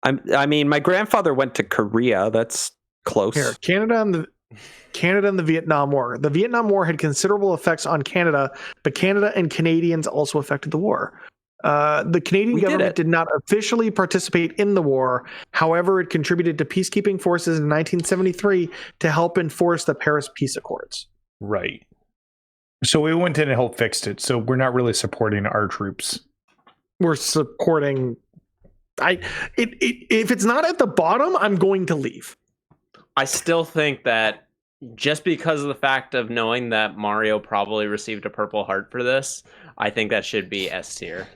B: I mean, my grandfather went to Korea. That's close.
A: Here, Canada Canada and the Vietnam War. The Vietnam War had considerable effects on Canada, but Canada and Canadians also affected the war. The Canadian government did not officially participate in the war. However, it contributed to peacekeeping forces in 1973 to help enforce the Paris Peace Accords.
C: Right.
F: So we went in and helped fix it. So we're not really supporting our troops.
A: We're supporting. If it's not at the bottom, I'm going to leave.
D: I still think that just because of the fact of knowing that Mario probably received a Purple Heart for this, I think that should be S tier.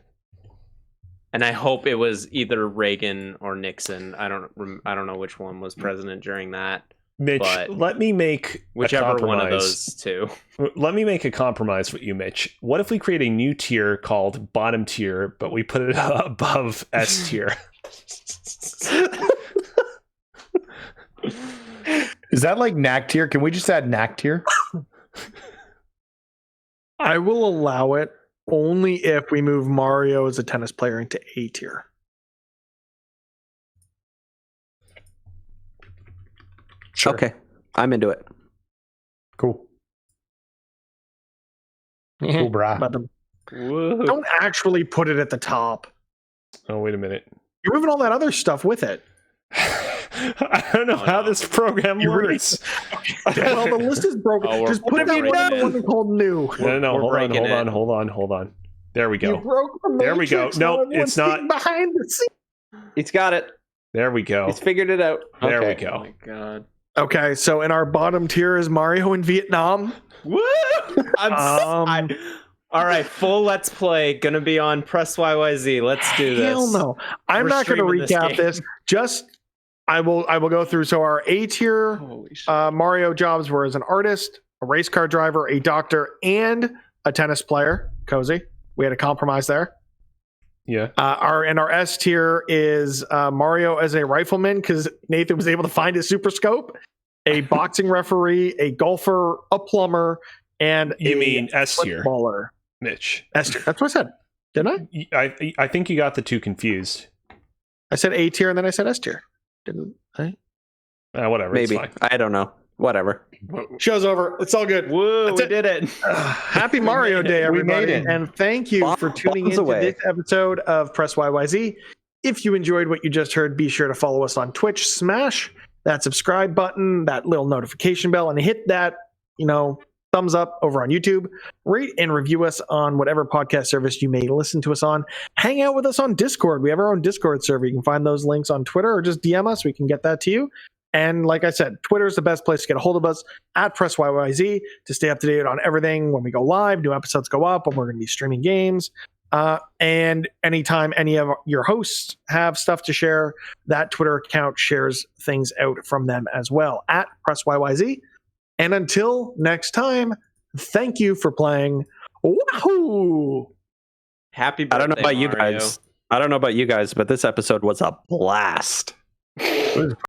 D: And I hope it was either Reagan or Nixon. I don't know which one was president during that.
C: Mitch, let me make
D: whichever one of those two.
C: Let me make a compromise with you, Mitch. What if we create a new tier called bottom tier, but we put it above S tier?
F: Is that like knack tier? Can we just add knack tier?
A: I will allow it only if we move Mario as a tennis player into A tier.
B: Sure. Okay, I'm into it.
F: Cool. Cool, brah.
A: Don't actually put it at the top.
C: Oh, wait a minute.
A: You're moving all that other stuff with it.
C: I don't know how this program works.
A: Well, the list is broken. Just put it on one called new.
C: No, hold on. There we go.
A: You broke the
C: there we go. No, it's not.
A: Behind the scene.
B: He's got it.
C: There we go.
B: He's figured it out.
C: There we go.
D: Oh my god.
A: Okay, so in our bottom tier is Mario in Vietnam.
D: Woo! All right, full Let's Play gonna be on Press YYZ. Let's do this.
A: Hell no! I'm not going to recap this. Just I will go through. So our A tier Mario jobs were as an artist, a race car driver, a doctor, and a tennis player. Cozy. We had a compromise there.
C: Yeah.
A: Our S tier is Mario as a rifleman because Nathan was able to find his super scope, a boxing referee, a golfer, a plumber, and
C: you mean S tier
A: footballer.
C: Mitch.
A: S tier. That's what I said, didn't
C: I? I think you got the two confused.
A: I said A tier and then I said S tier. Didn't I?
C: Whatever.
B: Maybe. I don't know. Whatever.
A: Show's over. It's all good.
D: Woo, we did it.
A: Happy Mario Day, everybody. And thank you for tuning into this episode of Press YYZ. If you enjoyed what you just heard, be sure to follow us on Twitch. Smash that subscribe button, that little notification bell, and hit that, thumbs up over on YouTube. Rate and review us on whatever podcast service you may listen to us on. Hang out with us on Discord. We have our own Discord server. You can find those links on Twitter or just DM us. We can get that to you. And like I said, Twitter is the best place to get a hold of us at Press YYZ to stay up to date on everything. When we go live, new episodes go up, when we're going to be streaming games. And anytime any of your hosts have stuff to share, that Twitter account shares things out from them as well at Press YYZ. And until next time, thank you for playing. Wahoo!
D: Happy birthday,
B: I don't know about
D: Mario.
B: you guys. I don't know about you guys, but this episode was a blast.